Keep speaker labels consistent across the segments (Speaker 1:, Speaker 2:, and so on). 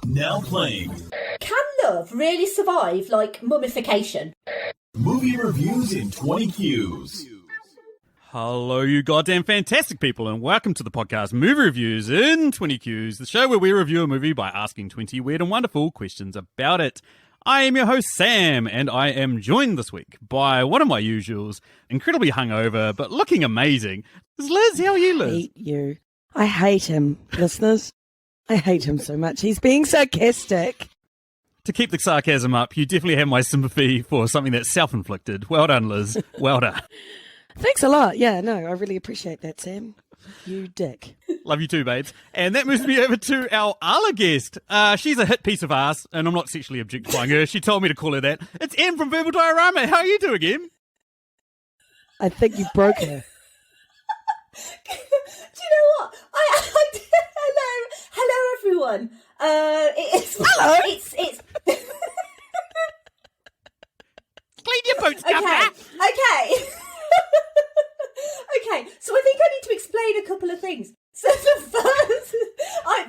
Speaker 1: Now playing.
Speaker 2: Can love really survive, like, mummification?
Speaker 1: Movie reviews in 20 Qs.
Speaker 3: Hello, you goddamn fantastic people, and welcome to the podcast Movie Reviews in 20 Qs, the show where we review a movie by asking 20 weird and wonderful questions about it. I am your host, Sam, and I am joined this week by one of my usuals, incredibly hungover, but looking amazing. It's Liz. How are you, Liz?
Speaker 4: I hate you. I hate him, listeners. I hate him so much. He's being sarcastic.
Speaker 3: To keep the sarcasm up, you definitely have my sympathy for something that's self-inflicted. Well done, Liz. Well done.
Speaker 4: Thanks a lot. Yeah, no, I really appreciate that, Sam. You dick.
Speaker 3: Love you too, babes. And that moves me over to our other guest. She's a hit piece of ass, and I'm not sexually objectifying her. She told me to call her that. It's Em from Verbal Diorama. How are you doing, Em?
Speaker 4: I think you broke her.
Speaker 2: Do you know what? Hello, everyone.
Speaker 4: Hello.
Speaker 2: It's
Speaker 3: Clean your boots,
Speaker 2: okay.
Speaker 3: Governor.
Speaker 2: Okay. Okay. So I think I need to explain a couple of things. So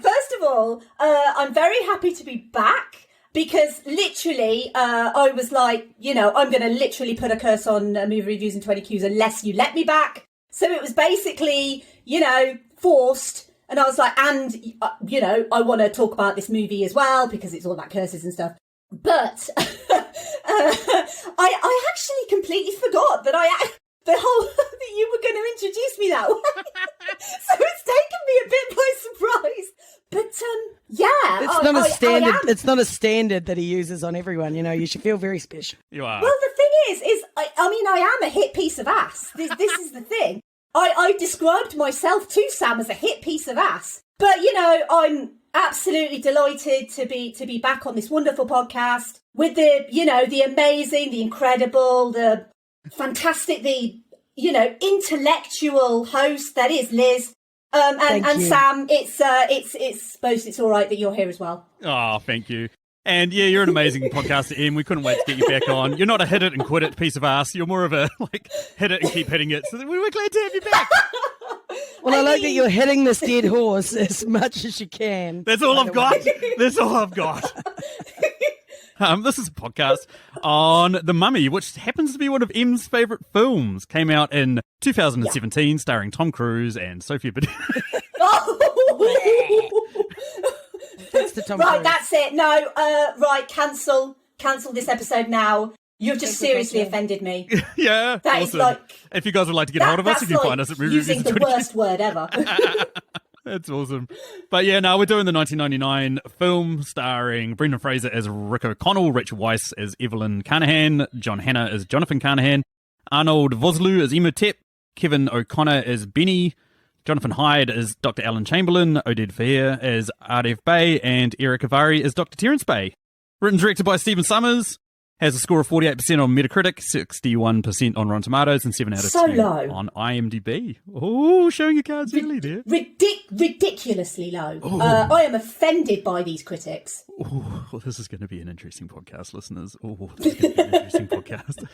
Speaker 2: first of all, I'm very happy to be back because literally, I was like, I'm going to literally put a curse on movie reviews in 20 Qs unless you let me back. So it was basically, forced. And I was like, and, I want to talk about this movie as well because it's all about curses and stuff. But I actually completely forgot that that you were going to introduce me that way. So it's taken me a bit by surprise. But yeah,
Speaker 4: It's not a standard that he uses on everyone. You should feel very special.
Speaker 3: You are.
Speaker 2: Well, the thing is I am a hit piece of ass. This is the thing. I described myself to Sam as a hit piece of ass. But, I'm absolutely delighted to be back on this wonderful podcast with the amazing, the incredible, the fantastic, the, intellectual host that is Liz. And Sam, it's suppose it's all right that you're here as well.
Speaker 3: Oh, thank you. And yeah, you're an amazing podcaster, Em. We couldn't wait to get you back on. You're not a hit it and quit it piece of ass. You're more of a, hit it and keep hitting it. So we were glad to have you back.
Speaker 4: Well, I like that you're hitting this dead horse as much as you can.
Speaker 3: That's all I've got. That's all I've got. This is a podcast on The Mummy, which happens to be one of Em's favourite films. Came out in 2017, starring Tom Cruise and Sophia Boutella.
Speaker 2: Right, that's it. No, right, cancel this episode now. You've just seriously offended me.
Speaker 3: Yeah,
Speaker 2: that
Speaker 3: awesome.
Speaker 2: Is
Speaker 3: if you guys would like to get hold of us, you can find us at
Speaker 2: using the worst word ever.
Speaker 3: That's awesome. But yeah, no, we're doing the 1999 film starring Brendan Fraser as Rick O'Connell, Rachel Weisz as Evelyn Carnahan, John Hannah as Jonathan Carnahan, Arnold Vosloo as Imhotep, Kevin O'Connor as Benny, Jonathan Hyde as Dr. Alan Chamberlain, Oded Fehr as Arif Bey, and Eric Avari as Dr. Terence Bey. Written and directed by Stephen Summers, has a score of 48% on Metacritic, 61% on Rotten Tomatoes, and 7 out of 10
Speaker 2: low
Speaker 3: on IMDb. Oh, showing your cards early there.
Speaker 2: Ridiculously low. I am offended by these critics.
Speaker 3: Oh, well, this is going to be an interesting podcast, listeners. Oh, this is going to be an interesting podcast.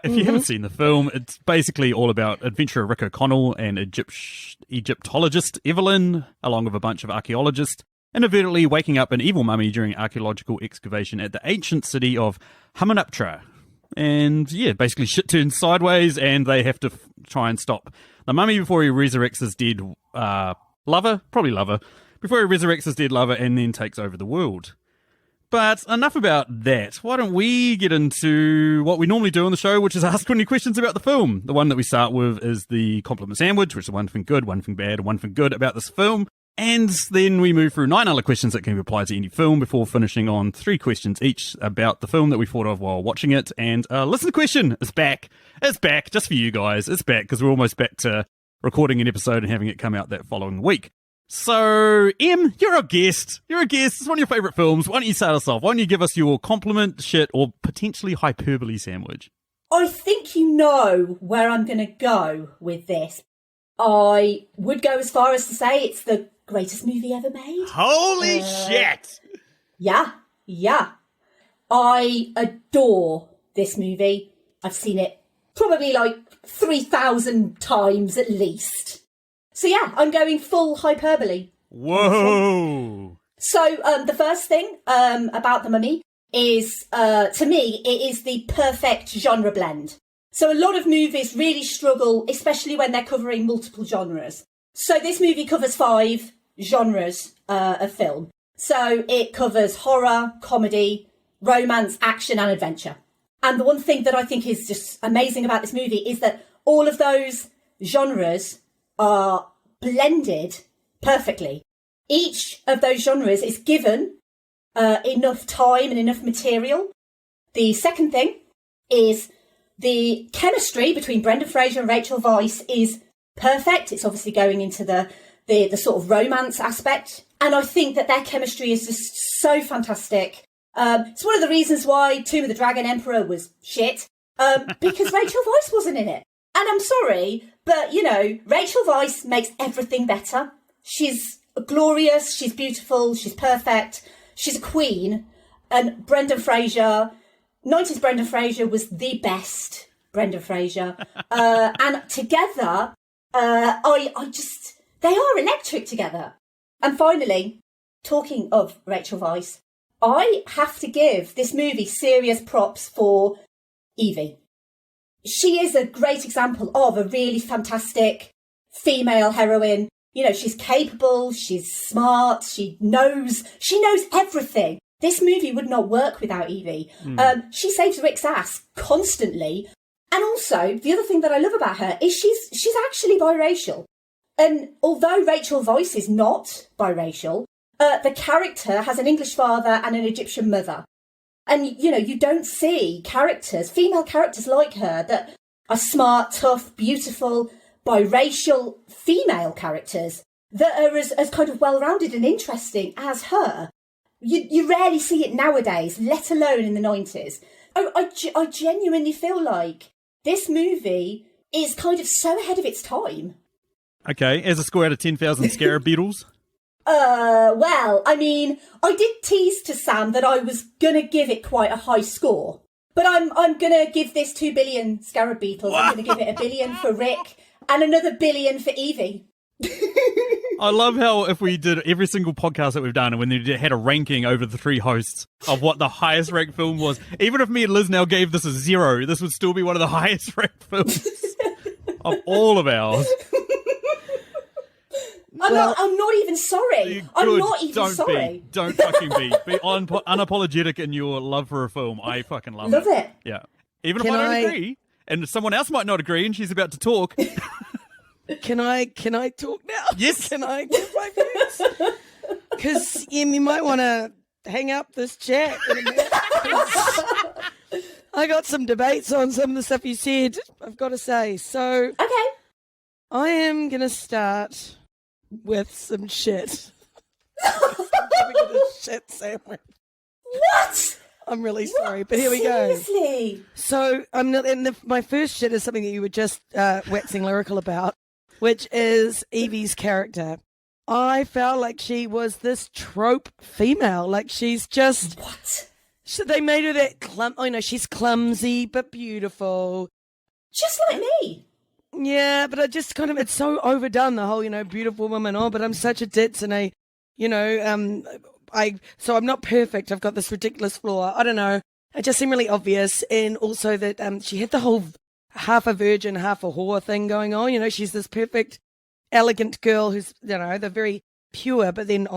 Speaker 3: If you haven't seen the film, it's basically all about adventurer Rick O'Connell and Egyptologist Evelyn, along with a bunch of archaeologists, inadvertently waking up an evil mummy during archaeological excavation at the ancient city of Hamunaptra. And yeah, basically shit turns sideways and they have to try and stop the mummy before he resurrects his dead lover, before he resurrects his dead lover and then takes over the world. But enough about that. Why don't we get into what we normally do on the show, which is ask 20 questions about the film. The one that we start with is the compliment sandwich, which is one thing good, one thing bad, and one thing good about this film. And then we move through 9 other questions that can be applied to any film before finishing on 3 questions each about the film that we thought of while watching it. And listener question is back. It's back just for you guys. It's back because we're almost back to recording an episode and having it come out that following week. So, Em, you're a guest. It's one of your favourite films. Why don't you start us off? Why don't you give us your compliment, shit, or potentially hyperbole sandwich?
Speaker 2: I think you know where I'm going to go with this. I would go as far as to say it's the greatest movie ever made.
Speaker 3: Holy shit!
Speaker 2: Yeah. I adore this movie. I've seen it probably 3,000 times at least. So yeah, I'm going full hyperbole.
Speaker 3: Whoa!
Speaker 2: So the first thing about The Mummy is, to me, it is the perfect genre blend. So a lot of movies really struggle, especially when they're covering multiple genres. So this movie covers 5 genres of film. So it covers horror, comedy, romance, action and adventure. And the one thing that I think is just amazing about this movie is that all of those genres are blended perfectly. Each of those genres is given enough time and enough material. The second thing is the chemistry between Brendan Fraser and Rachel Weisz is perfect. It's obviously going into the sort of romance aspect. And I think that their chemistry is just so fantastic. It's one of the reasons why Tomb of the Dragon Emperor was shit, because Rachel Weisz wasn't in it. And I'm sorry, but, you know, Rachel Weisz makes everything better. She's glorious, she's beautiful, she's perfect, she's a queen. And Brendan Fraser, 90s Brendan Fraser was the best Brendan Fraser. And together, they are electric together. And finally, talking of Rachel Weisz, I have to give this movie serious props for Evie. She is a great example of a really fantastic female heroine. You know, she's capable, she's smart, she knows everything. This movie would not work without Evie. She saves Rick's ass constantly. And also, the other thing that I love about her is she's actually biracial. And although Rachel Weisz is not biracial, the character has an English father and an Egyptian mother. And, you know, you don't see female characters like her that are smart, tough, beautiful, biracial female characters that are as kind of well-rounded and interesting as her. You rarely see it nowadays, let alone in the 90s. I genuinely feel like this movie is kind of so ahead of its time.
Speaker 3: Okay, as a score out of 10,000 Scarab Beetles?
Speaker 2: Well, I mean, I did tease to Sam that I was gonna give it quite a high score. But I'm gonna give this 2 billion Scarab Beetles. I'm gonna give it 1 billion for Rick and another 1 billion for Evie.
Speaker 3: I love how if we did every single podcast that we've done and when they had a ranking over the 3 hosts of what the highest ranked film was, even if me and Liz now gave this a 0, this would still be one of the highest ranked films of all of ours.
Speaker 2: I'm not even sorry. I'm not even sorry.
Speaker 3: Don't fucking be. Be unapologetic in your love for a film. I fucking love
Speaker 2: it.
Speaker 3: Yeah. Even if I don't agree, and someone else might not agree and she's about to talk.
Speaker 4: Can I talk now?
Speaker 3: Yes.
Speaker 4: Can I give my views? Because you might want to hang up this chat in a minute. I got some debates on some of the stuff you said, I've got to say. So,
Speaker 2: okay,
Speaker 4: I am going to start with some shit. I'm giving it a shit sandwich.
Speaker 2: What?
Speaker 4: I'm really sorry, but here we
Speaker 2: Seriously?
Speaker 4: go. So I'm not. And my first shit is something that you were just waxing lyrical about, which is Evie's character. I felt like she was this trope female. Like she's just
Speaker 2: what?
Speaker 4: So they made her that she's clumsy but beautiful,
Speaker 2: just like me.
Speaker 4: Yeah, but I just kind of, it's so overdone, the whole, beautiful woman. Oh, but I'm such a ditz and so I'm not perfect. I've got this ridiculous flaw. I don't know. It just seemed really obvious. And also that she had the whole half a virgin, half a whore thing going on. She's this perfect, elegant girl who's, they're very pure, but then,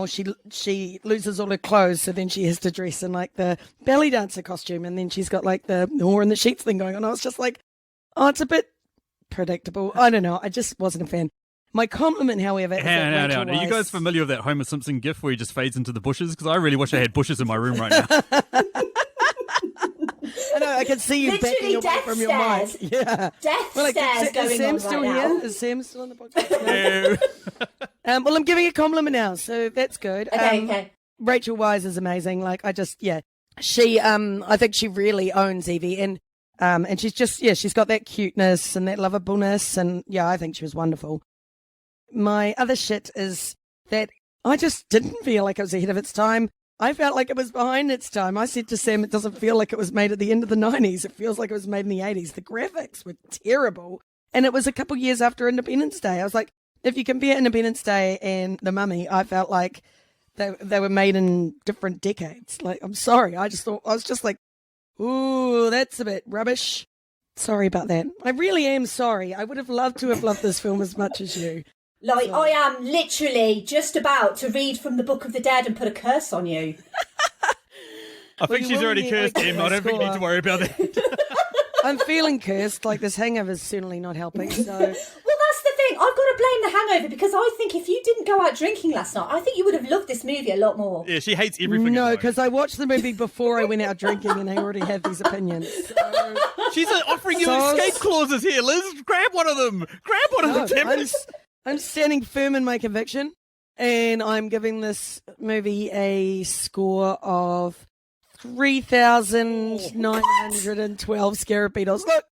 Speaker 4: she loses all her clothes. So then she has to dress in like the belly dancer costume. And then she's got like the whore in the sheets thing going on. I was just like, it's a bit predictable. I don't know. I just wasn't a fan. My compliment, however, is that Rachel Weisz...
Speaker 3: Are you guys familiar with that Homer Simpson gif where he just fades into the bushes? Because I really wish I had bushes in my room right now.
Speaker 4: I know. I can see you
Speaker 2: literally
Speaker 4: backing away from your mic. Yeah.
Speaker 2: Death stares going
Speaker 4: is Sam
Speaker 2: on
Speaker 4: still
Speaker 2: right
Speaker 4: here?
Speaker 2: now.
Speaker 4: Is Sam still on the podcast? No. Well, I'm giving a compliment now, so that's good.
Speaker 2: Okay.
Speaker 4: Rachel Weisz is amazing. She, I think she really owns Evie, and she's just, she's got that cuteness and that lovableness, and I think she was wonderful. My other shit is that I just didn't feel like it was ahead of its time. I felt like it was behind its time. I said to Sam, it doesn't feel like it was made at the end of the 90s. It feels like it was made in the 80s. The graphics were terrible. And it was a couple years after Independence Day. I was like, if you compare Independence Day and The Mummy, I felt like they were made in different decades. Like, I'm sorry. I was just like, ooh, that's a bit rubbish. Sorry about that. I really am sorry. I would have loved to have loved this film as much as you.
Speaker 2: Like, I am literally just about to read from the Book of the Dead and put a curse on you.
Speaker 3: I think she's already cursed him. I don't think you need to worry about that.
Speaker 4: I'm feeling cursed. Like, this hangover is certainly not helping. So,
Speaker 2: well, that's the thing. I've got to blame the hangover because I think if you didn't go out drinking last night, I think you would have loved this movie a lot more.
Speaker 3: Yeah, she hates everything.
Speaker 4: No, because I watched the movie before I went out drinking, and I already have these opinions. So...
Speaker 3: She's offering you escape clauses here, Liz. Grab one of them. Grab one of them.
Speaker 4: I'm standing firm in my conviction, and I'm giving this movie a score of 3,912 scarabæitos. Look,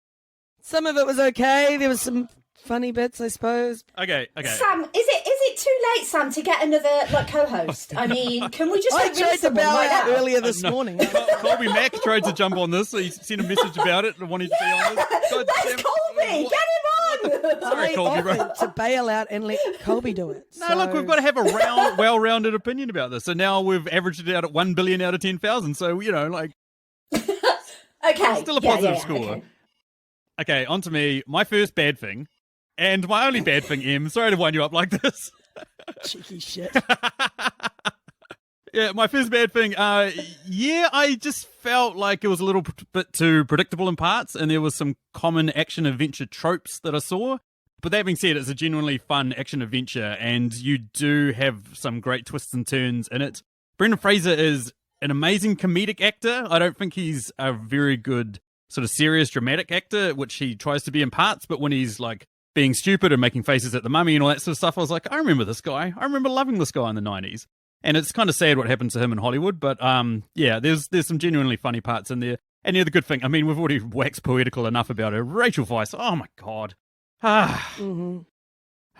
Speaker 4: some of it was okay. There was some funny bits, I suppose.
Speaker 3: Okay.
Speaker 2: Sam, is it too late, Sam, to get another co-host? I mean, can we just?
Speaker 4: I tried to bow out earlier this morning.
Speaker 3: Colby Mack tried to jump on this. He sent a message about it and wanted to be on this.
Speaker 2: That's Colby. Get him on.
Speaker 3: Sorry, Colby, bro.
Speaker 4: To bail out and let Colby do it.
Speaker 3: No, look, we've got to have a well-rounded opinion about this. So now we've averaged it out at 1 billion out of 10,000. So, like...
Speaker 2: Okay.
Speaker 3: Still a positive score. Okay, on to me. My first bad thing, and my only bad thing, Em. Sorry to wind you up like this.
Speaker 4: Cheeky shit.
Speaker 3: Yeah, my first bad thing. I just felt like it was a little bit too predictable in parts, and there was some common action-adventure tropes that I saw. But that being said, it's a genuinely fun action-adventure, and you do have some great twists and turns in it. Brendan Fraser is an amazing comedic actor. I don't think he's a very good sort of serious dramatic actor, which he tries to be in parts, but when he's like being stupid and making faces at the mummy and all that sort of stuff, I was like, I remember this guy. I remember loving this guy in the 90s. And it's kind of sad what happened to him in Hollywood, but yeah, there's some genuinely funny parts in there. And the other good thing, I mean, we've already waxed poetical enough about her. Rachel Weisz, oh my God.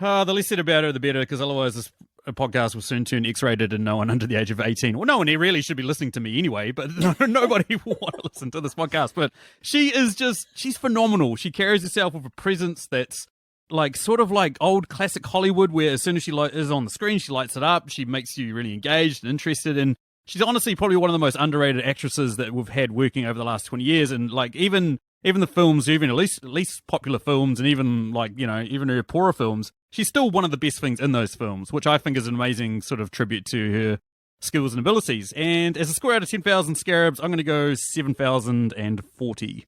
Speaker 3: The less said about her, the better, because otherwise this podcast will soon turn X-rated and no one under the age of 18. Well, no one really should be listening to me anyway, but nobody will want to listen to this podcast. But she's phenomenal. She carries herself with a presence that's like sort of like old classic Hollywood, where as soon as she is on the screen, she lights it up. She makes you really engaged and interested. And she's honestly probably one of the most underrated actresses that we've had working over the last 20 years. And like even the films, even at least popular films, and even like, even her poorer films, she's still one of the best things in those films, which I think is an amazing sort of tribute to her skills and abilities. And as a score out of 10,000 scarabs, I'm going to go 7,040.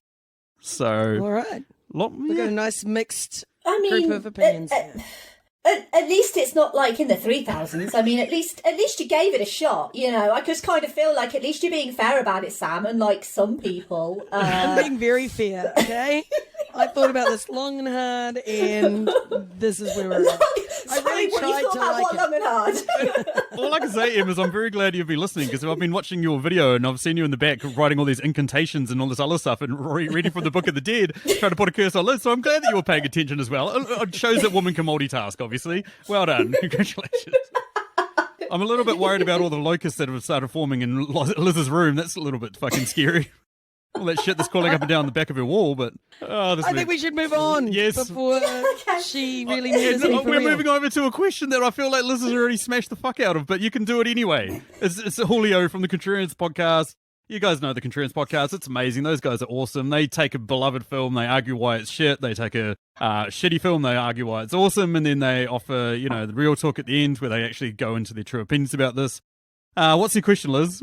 Speaker 3: So,
Speaker 4: all right, we've got a nice mixed group of opinions.
Speaker 2: At least it's not like in the 3,000s. I mean, at least you gave it a shot. I just kind of feel like at least you're being fair about it, Sam. Unlike some people,
Speaker 4: I'm being very fair. Okay, I thought about this long and hard, and this is where we're at. I really tried to like it.
Speaker 2: Long and hard.
Speaker 3: All I can say, Em, is I'm very glad you've been listening, because I've been watching your video and I've seen you in the back writing all these incantations and all this other stuff and reading from the Book of the Dead, trying to put a curse on Liz. So I'm glad that you were paying attention as well. It shows that women can multitask, obviously. Well done. Congratulations. I'm a little bit worried about all the locusts that have started forming in Liz's room. That's a little bit fucking scary. All that shit that's crawling up and down the back of her wall, but... I think
Speaker 4: we should move on before she really moves
Speaker 3: We're moving over to a question that I feel like Liz has already smashed the fuck out of, but you can do it anyway. It's Julio from the Contrarians podcast. You guys know the Contrarians podcast. It's amazing. Those guys are awesome. They take a beloved film, they argue why it's shit. They take a shitty film, they argue why it's awesome, and then they offer, the real talk at the end where they actually go into their true opinions about this. What's your question, Liz?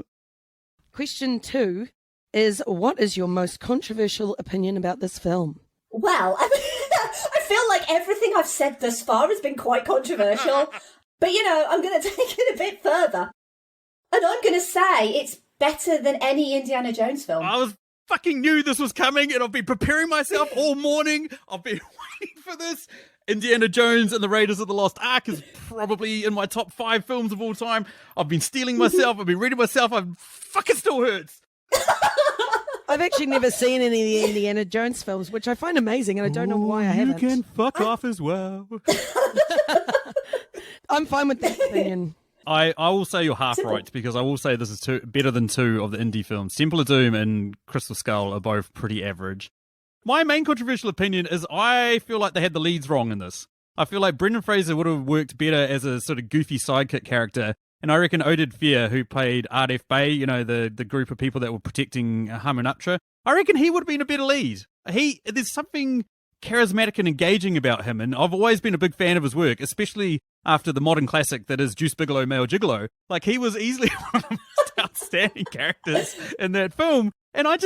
Speaker 4: Question 2 is, what is your most controversial opinion about this film?
Speaker 2: Well, I feel like everything I've said thus far has been quite controversial. But, I'm going to take it a bit further. And I'm going to say it's better than any Indiana Jones film.
Speaker 3: I fucking knew this was coming, and I've been preparing myself all morning. I've been waiting for this. Indiana Jones and the Raiders of the Lost Ark is probably in my top 5 films of all time. I've been stealing myself. I've been reading myself. I fucking still hurts.
Speaker 4: I've actually never seen any of the Indiana Jones films, which I find amazing, and I don't know why I haven't.
Speaker 3: You can fuck off as well.
Speaker 4: I'm fine with that opinion.
Speaker 3: I will say you're half right, because I will say this is better than 2 of the indie films. Temple of Doom and Crystal Skull are both pretty average. My main controversial opinion is I feel like they had the leads wrong in this. I feel like Brendan Fraser would have worked better as a sort of goofy sidekick character And I reckon Oded Fear, who played Ardef Bey, you know, the group of people that were protecting Hamunaptra, I reckon he would have been a better lead. There's something charismatic and engaging about him, and I've always been a big fan of his work, especially after the modern classic that is Juice Bigelow, Male Gigolo. Like, he was easily one of the most outstanding characters in that film, and I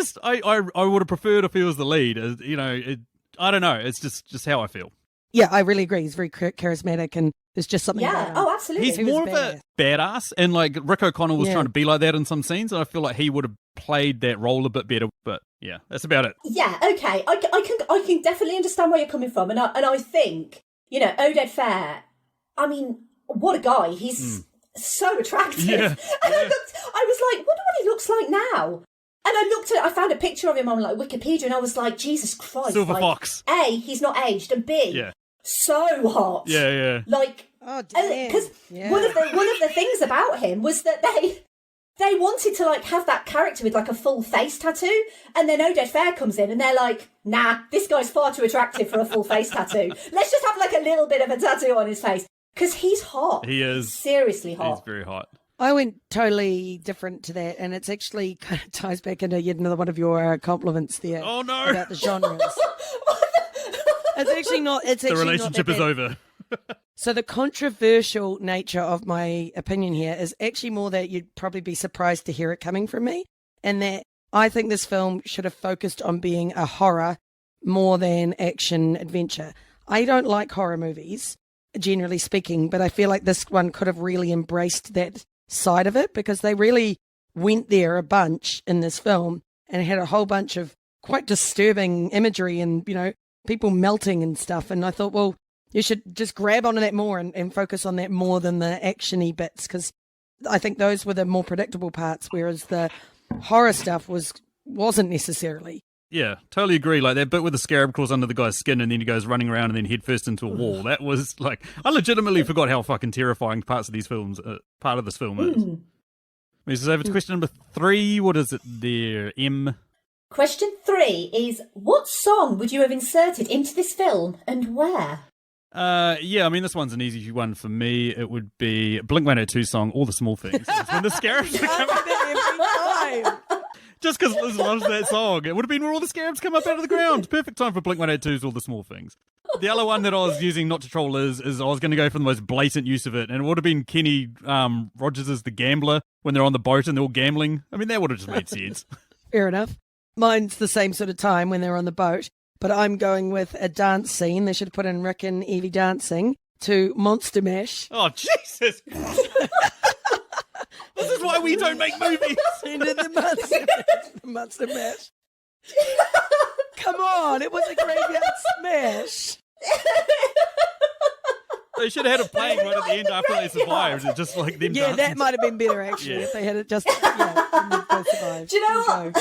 Speaker 3: would have preferred if he was the lead. You know, I don't know, it's just how I feel.
Speaker 4: Yeah, I really agree. He's very charismatic, and there's just something about him.
Speaker 2: Oh, absolutely.
Speaker 3: He's more of a badass, and like Rick O'Connell was trying to be like that in some scenes, and I feel like he would have played that role a bit better. But yeah, that's about it.
Speaker 2: Yeah, okay. I can definitely understand where you're coming from, and I think, you know, Oded Fehr, I mean, what a guy. He's so attractive.
Speaker 3: Yeah.
Speaker 2: And I was like, wonder what he looks like now. And I found a picture of him on like Wikipedia, and I was like, Jesus Christ.
Speaker 3: Silver
Speaker 2: like,
Speaker 3: Fox.
Speaker 2: A, he's not aged, and B, so hot.
Speaker 3: Yeah.
Speaker 2: Like,
Speaker 4: oh, damn.
Speaker 2: Because one of the things about him was that they wanted to like have that character with like a full face tattoo, and then Oded Fehr comes in and they're like, nah, this guy's far too attractive for a full face tattoo. Let's just have like a little bit of a tattoo on his face, because he's hot.
Speaker 3: He is
Speaker 2: seriously hot.
Speaker 3: He's very hot.
Speaker 4: I went totally different to that, and it's actually kind of ties back into yet another one of your compliments there.
Speaker 3: Oh no!
Speaker 4: About the genres. It's actually not. It's actually
Speaker 3: the relationship
Speaker 4: not
Speaker 3: is over.
Speaker 4: So the controversial nature of my opinion here is actually more that you'd probably be surprised to hear it coming from me, and that I think this film should have focused on being a horror more than action adventure. I don't like horror movies, generally speaking, but I feel like this one could have really embraced that side of it, because they really went there a bunch in this film and had a whole bunch of quite disturbing imagery and, you know, people melting and stuff. And I thought, well, you should just grab onto that more and focus on that more than the action-y bits, because I think those were the more predictable parts, whereas the horror stuff wasn't necessarily.
Speaker 3: Yeah, totally agree. Like that bit where the scarab crawls under the guy's skin and then he goes running around and then head first into a wall. That was like, I legitimately forgot how fucking terrifying part of this film is. This is over to question number 3. What is it there, M?
Speaker 2: Question 3 is, what song would you have inserted into this film and where?
Speaker 3: Yeah, I mean, this one's an easy one for me. It would be Blink-182 song, All the Small Things. It's when the scarabs are coming every time. Just because Liz loves that song. It would have been where all the scarabs come up out of the ground. Perfect time for Blink-182's All the Small Things. The other one that I was using, not to troll Liz, is I was going to go for the most blatant use of it, and it would have been Kenny Rogers as the gambler when they're on the boat and they're all gambling. I mean, that would have just made sense.
Speaker 4: Fair enough. Mine's the same sort of time when they're on the boat, but I'm going with a dance scene. They should put in Rick and Evie dancing to Monster Mash.
Speaker 3: Oh, Jesus Christ. This is why we don't make movies.
Speaker 4: Into the Monster Mash. Come on, it was a graveyard smash.
Speaker 3: They should have had it playing right at the end after they survived. It's just like them dancing.
Speaker 4: That might have been better, actually, if they had it just, both survived.
Speaker 2: Do you know what?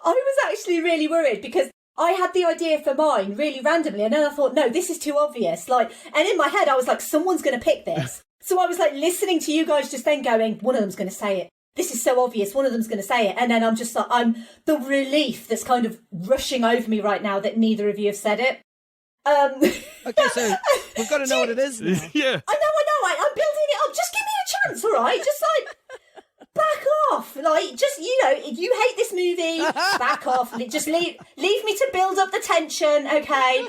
Speaker 2: I was actually really worried, because I had the idea for mine really randomly, and then I thought, no, this is too obvious. Like, and in my head, I was like, someone's going to pick this. So I was like listening to you guys just then going, one of them's going to say it. This is so obvious. One of them's going to say it. And then I'm just like, the relief that's kind of rushing over me right now that neither of you have said it.
Speaker 4: Okay, so we've got to know what it is now.
Speaker 3: Yeah.
Speaker 2: I know. I'm building it up. Just give me a chance, all right? Just like, back off. Like, just, you know, if you hate this movie, back off. Just leave me to build up the tension, okay?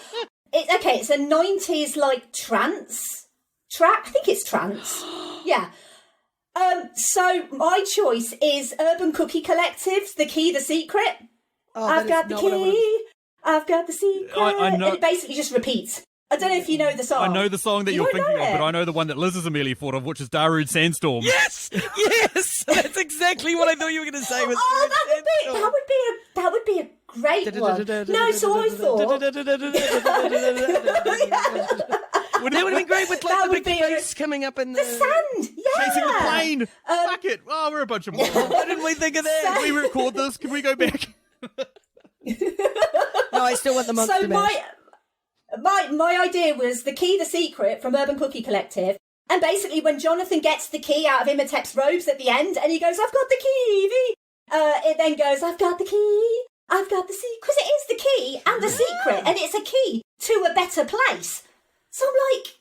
Speaker 2: It's a 90s, like, trance track. I think it's trance. Yeah. So my choice is Urban Cookie Collective's The Key, The Secret.
Speaker 4: Oh,
Speaker 2: I've got the key. I've got the secret.
Speaker 3: I know.
Speaker 2: And it basically just repeats. I don't know if you know the song.
Speaker 3: I know the song that you're thinking of, but I know the one that Liz has immediately thought of, which is Darude Sandstorm.
Speaker 4: Yes! That's exactly what I thought you were going to say. Was
Speaker 2: that would be a great one. No, so I thought.
Speaker 4: That would have been great with like the big face coming up in the
Speaker 2: sand. Yeah.
Speaker 3: Chasing the plane. Fuck it. Oh, we're a bunch of morons.
Speaker 4: Why didn't we think of that?
Speaker 3: Can we record this? Can we go back?
Speaker 4: No, I still want the Monster Mash.
Speaker 2: My idea was The Key, The Secret from Urban Cookie Collective. And basically when Jonathan gets the key out of Imhotep's robes at the end and he goes, I've got the key, Evie. It then goes, I've got the key. I've got the secret. Because it is the key and the secret. And it's a key to a better place. So I'm like,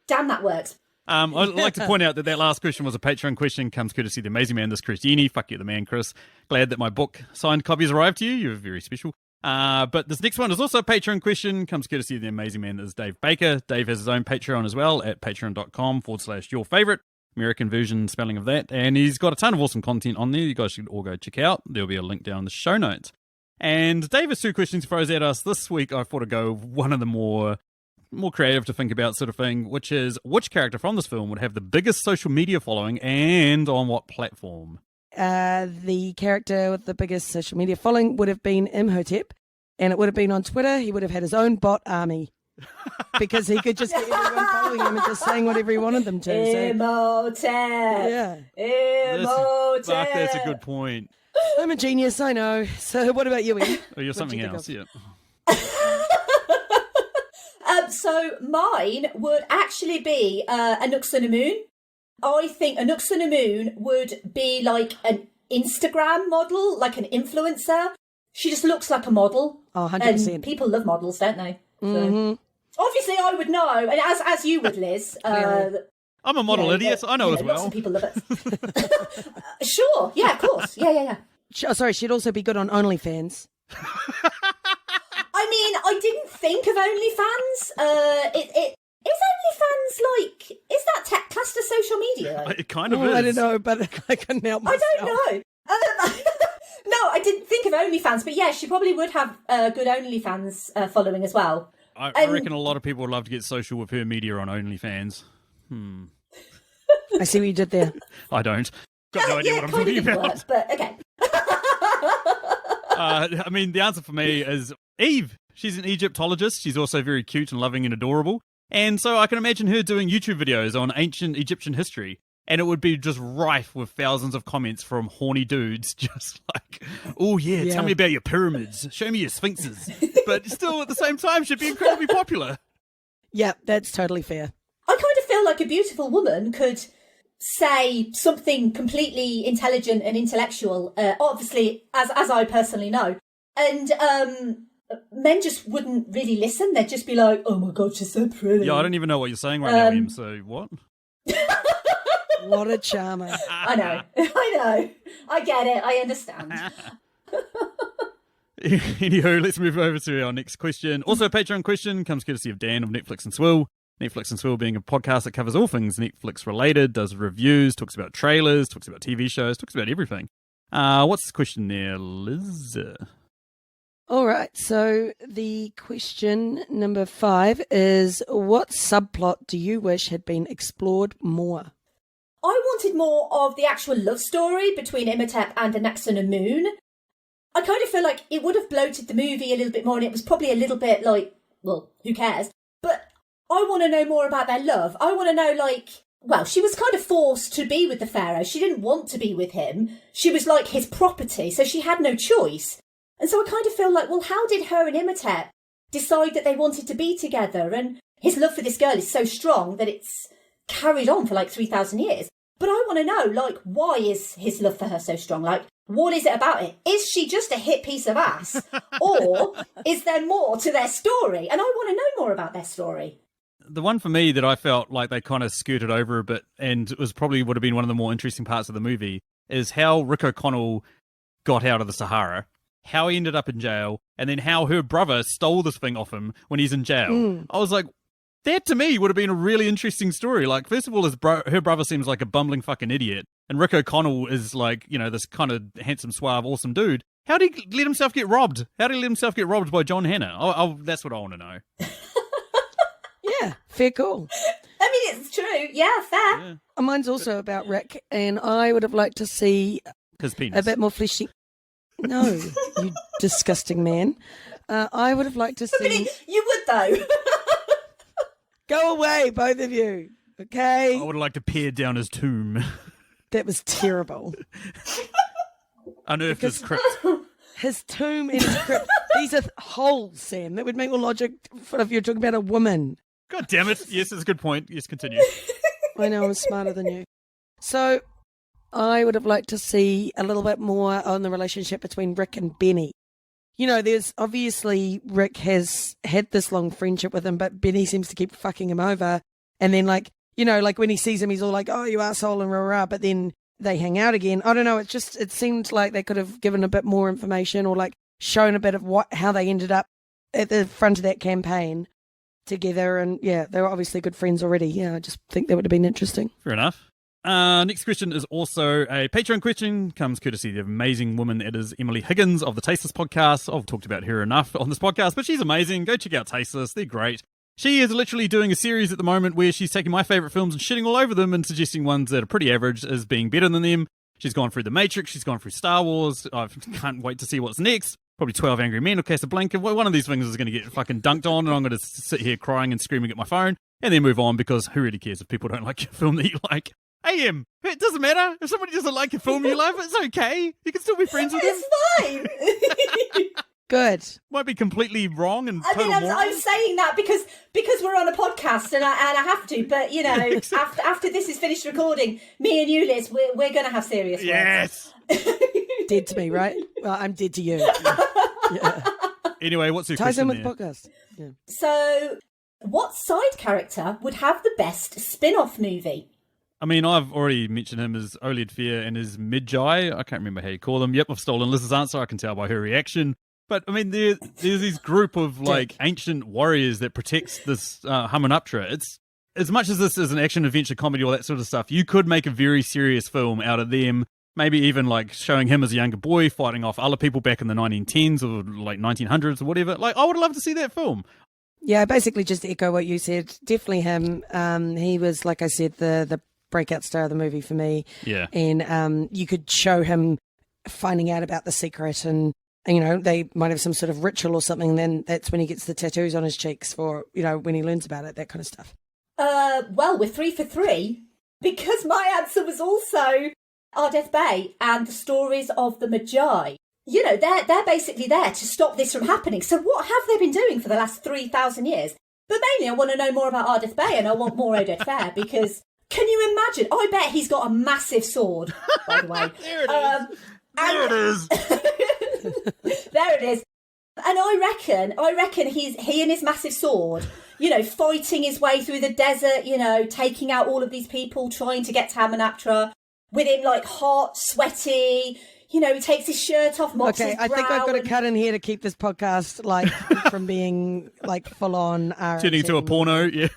Speaker 2: damn, that works.
Speaker 3: I'd like to point out that last question was a Patreon question, comes courtesy of the amazing man, this Chris Yeni. Fuck you, the man, Chris. Glad that my book signed copies arrived to you. You're very special. But this next one is also a Patreon question, comes courtesy of the amazing man, that is Dave Baker. Dave has his own Patreon as well at patreon.com/yourfavorite. American version spelling of that. And he's got a ton of awesome content on there. You guys should all go check out. There'll be a link down in the show notes. And Dave has two questions he throws at us. This week I thought I'd go one of the more creative to think about sort of thing, which is which character from this film would have the biggest social media following and on what platform?
Speaker 4: The character with the biggest social media following would have been Imhotep, and it would have been on Twitter. He would have had his own bot army. Because he could just get everyone following him and just saying whatever he wanted them to.
Speaker 2: Imhotep.
Speaker 4: Yeah.
Speaker 2: Imhotep.
Speaker 3: Mark, that's a good point.
Speaker 4: I'm a genius, I know. So what about you, Ian?
Speaker 3: Oh, you're something else, yeah.
Speaker 2: So mine would actually be Anuk-Sun-Moon. I think Anuk-Sun-Moon would be like an Instagram model, like an influencer. She just looks like a model.
Speaker 4: Oh, 100%.
Speaker 2: And people love models, don't they? So,
Speaker 4: Mm-hmm.
Speaker 2: obviously, I would know, and as you would, Liz.
Speaker 3: I'm a model idiot, I know as well.
Speaker 2: Lots of people love it. Sure, yeah, of course. Yeah.
Speaker 4: Sorry, she'd also be good on OnlyFans.
Speaker 2: I mean, I didn't think of OnlyFans. Is OnlyFans like, is that classed as social media? Though?
Speaker 3: It kind of is.
Speaker 4: I don't know, but I couldn't help myself.
Speaker 2: I don't know. No, I didn't think of OnlyFans, but yeah, she probably would have a good OnlyFans following as well.
Speaker 3: I reckon a lot of people would love to get social with her media on OnlyFans.
Speaker 4: I see what you did there.
Speaker 3: I don't. Got no idea what I'm talking about.
Speaker 2: Work, but okay.
Speaker 3: I mean, the answer for me is Eve. She's an Egyptologist. She's also very cute and loving and adorable. And so I can imagine her doing YouTube videos on ancient Egyptian history. And it would be just rife with thousands of comments from horny dudes, just like, oh yeah, tell me about your pyramids, show me your sphinxes. But still, at the same time, she'd be incredibly popular.
Speaker 4: Yeah, that's totally fair.
Speaker 2: I kind of feel like a beautiful woman could say something completely intelligent and intellectual, obviously, as I personally know. And men just wouldn't really listen. They'd just be like, oh my God, she's so pretty.
Speaker 3: Yeah, I don't even know what you're saying right now, Em, so what?
Speaker 4: What a charmer.
Speaker 2: I know. I get it. I understand.
Speaker 3: Anywho, let's move over to our next question. Also a Patreon question, comes courtesy of Dan of Netflix and Swill. Netflix and Swill being a podcast that covers all things Netflix related, does reviews, talks about trailers, talks about TV shows, talks about everything. What's the question there, Liz?
Speaker 4: All right, so the question number 5 is, what subplot do you wish had been explored more?
Speaker 2: I wanted more of the actual love story between Imhotep and Anuk-Sun-Moon. I kind of feel like it would have bloated the movie a little bit more, and it was probably a little bit like, well, who cares? But I want to know more about their love. I want to know, like, well, she was kind of forced to be with the pharaoh. She didn't want to be with him. She was like his property, so she had no choice. And so I kind of feel like, well, how did her and Imhotep decide that they wanted to be together? And his love for this girl is so strong that it's carried on for like 3,000 years. But I want to know, like, why is his love for her so strong? Like, what is it about it? Is she just a hit piece of ass? Or is there more to their story? And I want to know more about their story.
Speaker 3: The one for me that I felt like they kind of skirted over a bit, and it was probably would have been one of the more interesting parts of the movie, is how Rick O'Connell got out of the Sahara, how he ended up in jail, and then how her brother stole this thing off him when he's in jail. I was like, that to me would have been a really interesting story. Like, first of all, her brother seems like a bumbling fucking idiot, and Rick O'Connell is like, you know, this kind of handsome, suave, awesome dude. How did he let himself get robbed? How did he let himself get robbed by John Hannah? That's what I want to know.
Speaker 4: Yeah, fair call.
Speaker 2: I mean, it's true. Yeah, fair.
Speaker 3: Yeah.
Speaker 4: Mine's also about Rick, and I would have liked to see
Speaker 3: His penis.
Speaker 4: a bit more fleshy. No, you disgusting man. I would have liked to see...
Speaker 2: You would, though.
Speaker 4: Go away, both of you. Okay?
Speaker 3: I would have liked to peer down his tomb.
Speaker 4: That was terrible.
Speaker 3: Unearthed his crypt.
Speaker 4: His tomb and his crypt. These are holes, Sam. That would make more logic if you're talking about a woman.
Speaker 3: God damn it. Yes, that's a good point. Yes, continue.
Speaker 4: I know, I'm smarter than you. So, I would have liked to see a little bit more on the relationship between Rick and Benny. You know, there's obviously Rick has had this long friendship with him, but Benny seems to keep fucking him over. And then, like, you know, like when he sees him, he's all like, oh, you asshole and rah, but then they hang out again. I don't know. It seemed like they could have given a bit more information or like shown a bit of how they ended up at the front of that campaign together. And yeah, they were obviously good friends already. Yeah, I just think that would have been interesting.
Speaker 3: Fair enough. Next question is also a Patreon question, comes courtesy of the amazing woman that is Emily Higgins of the Tasteless podcast. I've talked about her enough on this podcast, but she's amazing. Go check out Tasteless. They're great. She is literally doing a series at the moment where she's taking my favourite films and shitting all over them and suggesting ones that are pretty average as being better than them. She's gone through The Matrix. She's gone through Star Wars. I can't wait to see what's next. Probably 12 Angry Men or Casablanca. One of these things is going to get fucking dunked on, and I'm going to sit here crying and screaming at my phone and then move on, because who really cares if people don't like your film that you like? AM, it doesn't matter. If somebody doesn't like a film you love, it's okay. You can still be friends with them.
Speaker 2: It's fine.
Speaker 4: Good.
Speaker 3: Might be completely wrong and
Speaker 2: I mean, I'm saying that because we're on a podcast and I have to. But you know, after this is finished recording, me and you, Liz, we're going to have serious words.
Speaker 3: Yes.
Speaker 4: Dead to me, right? Well, I'm dead to you. Yeah.
Speaker 3: Anyway, what's your
Speaker 4: ties
Speaker 3: question
Speaker 4: in with
Speaker 3: there?
Speaker 4: podcast? Yeah.
Speaker 2: So, what side character would have the best spin-off movie?
Speaker 3: I mean, I've already mentioned him as Oled Fair and his Magi. I can't remember how you call them. Yep, I've stolen Liz's answer. I can tell by her reaction. But, I mean, there's this group of, like, ancient warriors that protects this Hamunaptra. It's, as much as this is an action-adventure comedy, all that sort of stuff, you could make a very serious film out of them. Maybe even, like, showing him as a younger boy fighting off other people back in the 1910s or, like, 1900s or whatever. Like, I would love to see that film.
Speaker 4: Yeah, basically just to echo what you said. Definitely him. He was, like I said, the breakout star of the movie for me.
Speaker 3: Yeah.
Speaker 4: And you could show him finding out about the secret, and you know, they might have some sort of ritual or something, and then that's when he gets the tattoos on his cheeks for, you know, when he learns about it, that kind of stuff.
Speaker 2: Well, we're 3 for 3 because my answer was also Ardeth Bay and the stories of the Magi. You know, they're basically there to stop this from happening. So what have they been doing for the last 3,000 years? But mainly I want to know more about Ardeth Bay, and I want more Ardeth Fair, because can you imagine? I bet he's got a massive sword, by the way.
Speaker 3: There it is. There it is.
Speaker 2: There it is. And I reckon he and his massive sword, you know, fighting his way through the desert, you know, taking out all of these people, trying to get to Hamunaptra, with him like hot, sweaty, you know, he takes his shirt off, mops his brow.
Speaker 4: I think I've got to cut in here to keep this podcast like from being like full on
Speaker 3: turning into a porno, yeah.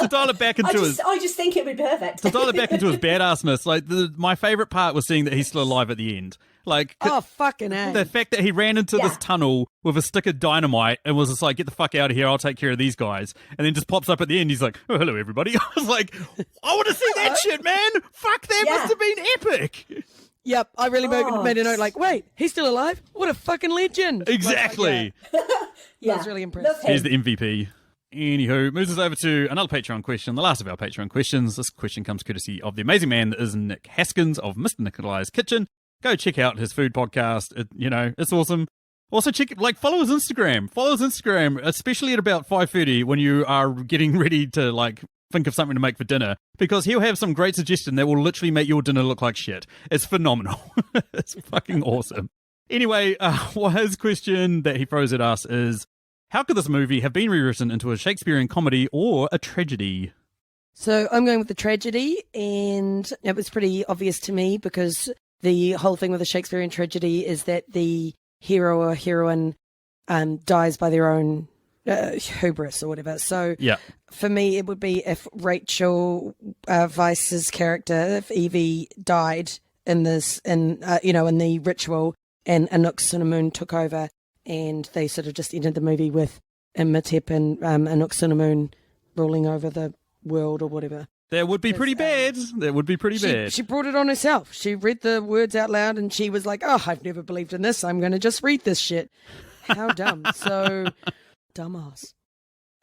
Speaker 3: To dial it back into
Speaker 2: I just think it would be perfect.
Speaker 3: To dial it back into his badassness, like my favourite part was seeing that he's still alive at the end. Like,
Speaker 4: oh fucking hell.
Speaker 3: The fact that he ran into this tunnel with a stick of dynamite and was just like, get the fuck out of here, I'll take care of these guys, and then just pops up at the end, he's like, oh, hello everybody. I was like, I want to see that shit, man. Fuck, that must have been epic.
Speaker 4: Yep, I really made a note like, wait, he's still alive? What a fucking legend.
Speaker 3: Exactly.
Speaker 2: Yeah.
Speaker 4: I was really impressed.
Speaker 3: Here's the MVP. Anywho, moves us over to another Patreon question, the last of our Patreon questions. This question comes courtesy of the amazing man that is Nick Haskins of Mr. Nikolis Kitchen. Go check out his food podcast. It's awesome. Also, follow his Instagram. Follow his Instagram, especially at about 5:30 when you are getting ready to, like, think of something to make for dinner, because he'll have some great suggestion that will literally make your dinner look like shit. It's phenomenal. It's fucking awesome. Anyway, his question that he throws at us is, how could this movie have been rewritten into a Shakespearean comedy or a tragedy?
Speaker 4: So I'm going with the tragedy, and it was pretty obvious to me because the whole thing with the Shakespearean tragedy is that the hero or heroine dies by their own hubris or whatever. So for me, it would be if Rachel Weisz's character, if Evie died in this, in the ritual, and Anuk-Sunamun took over, and they sort of just ended the movie with Imhotep and Anuk-Sunamun ruling over the world or whatever.
Speaker 3: That would be pretty bad. That would be pretty bad.
Speaker 4: She brought it on herself. She read the words out loud and she was like, oh, I've never believed in this. I'm going to just read this shit. How dumb. So, dumbass.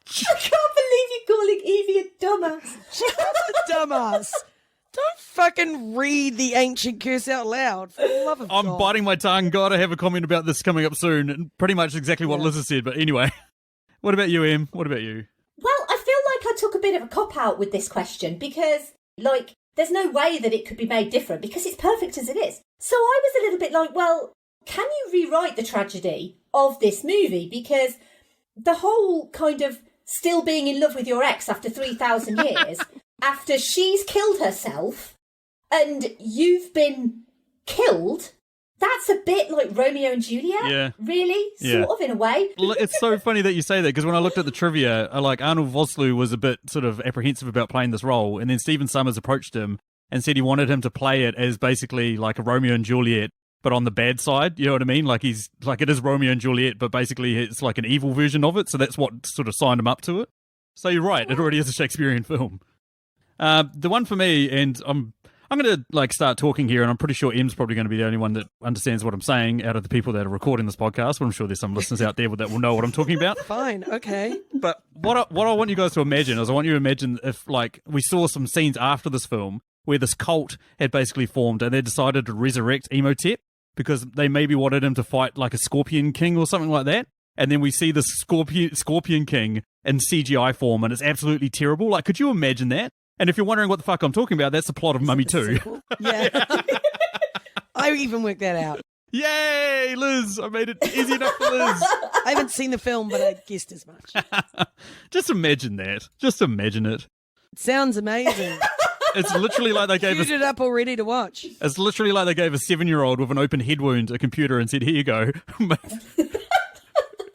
Speaker 2: I can't believe you're calling Evie a dumbass.
Speaker 4: She's not a dumbass. Don't fucking read the ancient curse out loud, for the love of God.
Speaker 3: I'm biting my tongue. Gotta have a comment about this coming up soon. And pretty much exactly what Liz has said. But anyway, what about you, Em? What about you?
Speaker 2: Well, I feel like I took a bit of a cop-out with this question because, like, there's no way that it could be made different because it's perfect as it is. So I was a little bit like, well, can you rewrite the tragedy of this movie? Because the whole kind of still being in love with your ex after 3,000 years, after she's killed herself and you've been killed, that's a bit like Romeo and Juliet.
Speaker 3: Yeah.
Speaker 2: Really? Sort of, in a way.
Speaker 3: It's so funny that you say that, because when I looked at the trivia, like Arnold Vosloo was a bit sort of apprehensive about playing this role, and then Stephen Summers approached him and said he wanted him to play it as basically like a Romeo and Juliet, but on the bad side. You know what I mean? Like he's like, it is Romeo and Juliet, but basically it's like an evil version of it. So that's what sort of signed him up to it. So you're right, it already is a Shakespearean film. The one for me, and I'm going to like start talking here, and I'm pretty sure Em's probably going to be the only one that understands what I'm saying out of the people that are recording this podcast, but I'm sure there's some listeners out there that will know what I'm talking about.
Speaker 4: Fine, okay.
Speaker 3: But what I want you guys to imagine is, I want you to imagine if like we saw some scenes after this film where this cult had basically formed and they decided to resurrect Imhotep because they maybe wanted him to fight like a Scorpion King or something like that. And then we see this Scorpion King in CGI form, and it's absolutely terrible. Like, could you imagine that? And if you're wondering what the fuck I'm talking about, that's the plot of Mummy 2.
Speaker 4: Yeah. I even worked that out.
Speaker 3: Yay, Liz! I made it easy enough for Liz.
Speaker 4: I haven't seen the film, but I guessed as much.
Speaker 3: Just imagine that. Just imagine it.
Speaker 4: It sounds amazing.
Speaker 3: It's literally like they gave
Speaker 4: Queued it up already to watch.
Speaker 3: It's literally like they gave a 7-year-old with an open head wound a computer and said, "Here you go."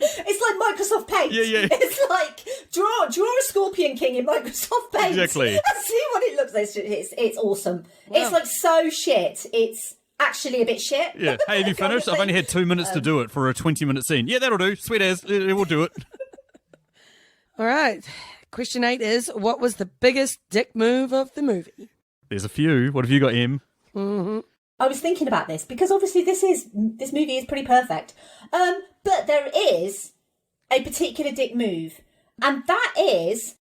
Speaker 2: It's like Microsoft Paint.
Speaker 3: Yeah.
Speaker 2: It's like draw a Scorpion King in Microsoft Paint.
Speaker 3: Exactly.
Speaker 2: See what it looks like. It's awesome.
Speaker 4: Wow.
Speaker 2: It's like so shit. It's actually a bit shit.
Speaker 3: Yeah. Hey, have you finished? I've only had 2 minutes to do it for a 20-minute scene. Yeah, that'll do. Sweet as. We'll do it.
Speaker 4: All right. Question 8 is, what was the biggest dick move of the movie?
Speaker 3: There's a few. What have you got, Em?
Speaker 4: Mm-hmm.
Speaker 2: I was thinking about this because obviously this movie is pretty perfect. But there is a particular dick move, and that is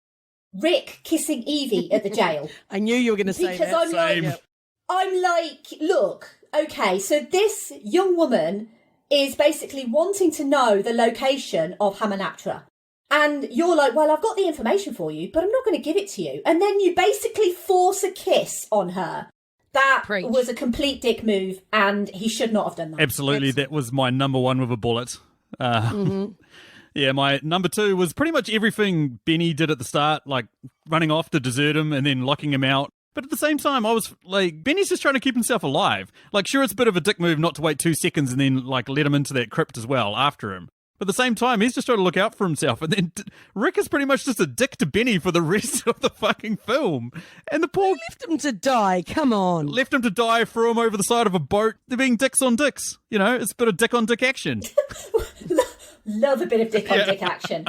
Speaker 2: Rick kissing Evie at the jail.
Speaker 4: I knew you were going to say
Speaker 2: because
Speaker 4: that.
Speaker 2: I'm like, look, okay, so this young woman is basically wanting to know the location of Hamunaptra. And you're like, well, I've got the information for you, but I'm not going to give it to you. And then you basically force a kiss on her. That
Speaker 4: Preach.
Speaker 2: was a complete dick move, and he should not have done that.
Speaker 3: Absolutely. That was my number one with a bullet. Yeah, my number 2 was pretty much everything Benny did at the start, like running off to desert him and then locking him out. But at the same time, I was like, Benny's just trying to keep himself alive. Like, sure, it's a bit of a dick move not to wait 2 seconds and then like let him into that crypt as well after him. But at the same time, he's just trying to look out for himself. And then Rick is pretty much just a dick to Benny for the rest of the fucking film. And the poor...
Speaker 4: Left him to die, come on.
Speaker 3: Left him to die, threw him over the side of a boat. They're being dicks on dicks. You know, it's a bit of dick on dick action.
Speaker 2: Love a bit of dick on dick action.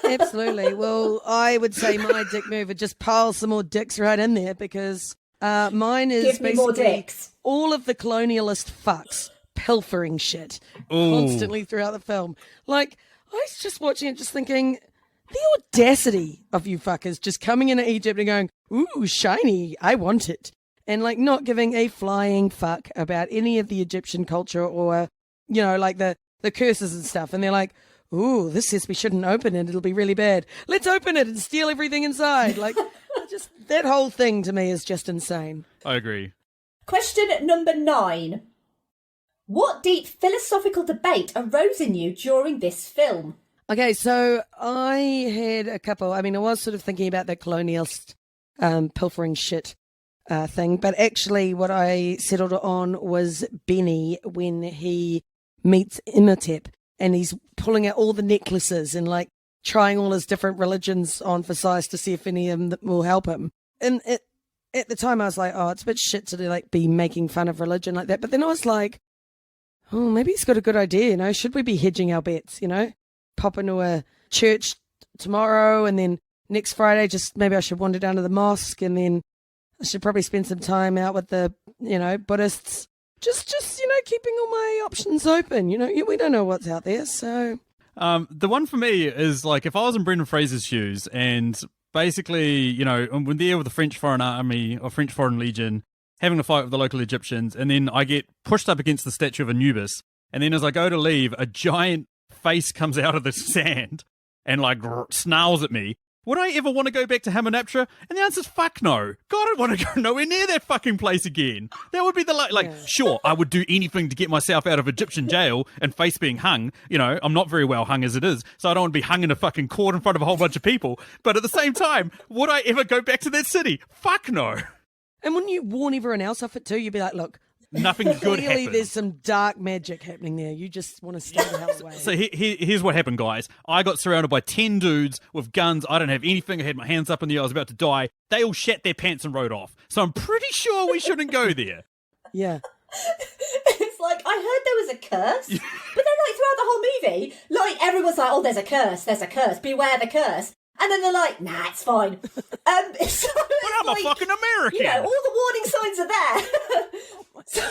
Speaker 4: Absolutely. Well, I would say my dick move would just pile some more dicks right in there, because mine is
Speaker 2: Give me
Speaker 4: basically
Speaker 2: more dicks.
Speaker 4: all of the colonialist fucks pilfering shit
Speaker 3: Ooh.
Speaker 4: constantly throughout the film. Like, I was just watching it just thinking, the audacity of you fuckers just coming into Egypt and going, ooh, shiny, I want it. And like not giving a flying fuck about any of the Egyptian culture or, you know, like the curses and stuff. And they're like, ooh, this says we shouldn't open it. It'll be really bad. Let's open it and steal everything inside. Like, just that whole thing to me is just insane.
Speaker 3: I agree.
Speaker 2: Question number 9. What deep philosophical debate arose in you during this film?
Speaker 4: Okay, so I had a couple. I mean, I was sort of thinking about that colonialist pilfering shit thing, but actually what I settled on was Benny when he meets Imhotep and he's pulling out all the necklaces and like trying all his different religions on for size to see if any of them will help him. And at the time I was like, oh, it's a bit shit to like be making fun of religion like that. But then I was like, oh, maybe he's got a good idea, you know? Should we be hedging our bets, you know? Pop into a church tomorrow and then next Friday just maybe I should wander down to the mosque and then I should probably spend some time out with the, you know, Buddhists. Just you know, keeping all my options open, you know? We don't know what's out there, so...
Speaker 3: The one for me is like if I was in Brendan Fraser's shoes and basically, you know, I'm there with the French Foreign Army or French Foreign Legion having a fight with the local Egyptians, and then I get pushed up against the statue of Anubis, and then as I go to leave, a giant face comes out of the sand and like snarls at me, Would I ever want to go back to Hamunaptra? And the answer's fuck no. God, I don't want to go nowhere near that fucking place again. That would be the sure, I would do anything to get myself out of Egyptian jail and face being hung. You know, I'm not very well hung as it is, so I don't want to be hung in a fucking court in front of a whole bunch of people. But at the same time, would I ever go back to that city? Fuck no.
Speaker 4: And wouldn't you warn everyone else off it too? You'd be like, look,
Speaker 3: Nothing good
Speaker 4: clearly
Speaker 3: happened.
Speaker 4: there's some dark magic happening there. You just want to stay the hell away.
Speaker 3: So here's what happened, guys. I got surrounded by 10 dudes with guns. I don't have anything. I had my hands up in the air. I was about to die. They all shat their pants and rode off. So I'm pretty sure we shouldn't go there.
Speaker 4: Yeah.
Speaker 2: It's like, I heard there was a curse, but then like throughout the whole movie, like everyone's like, oh, there's a curse, beware the curse. And then they're like, nah, it's fine. So
Speaker 3: But I'm a fucking American.
Speaker 2: You know, all the warning signs are there. So,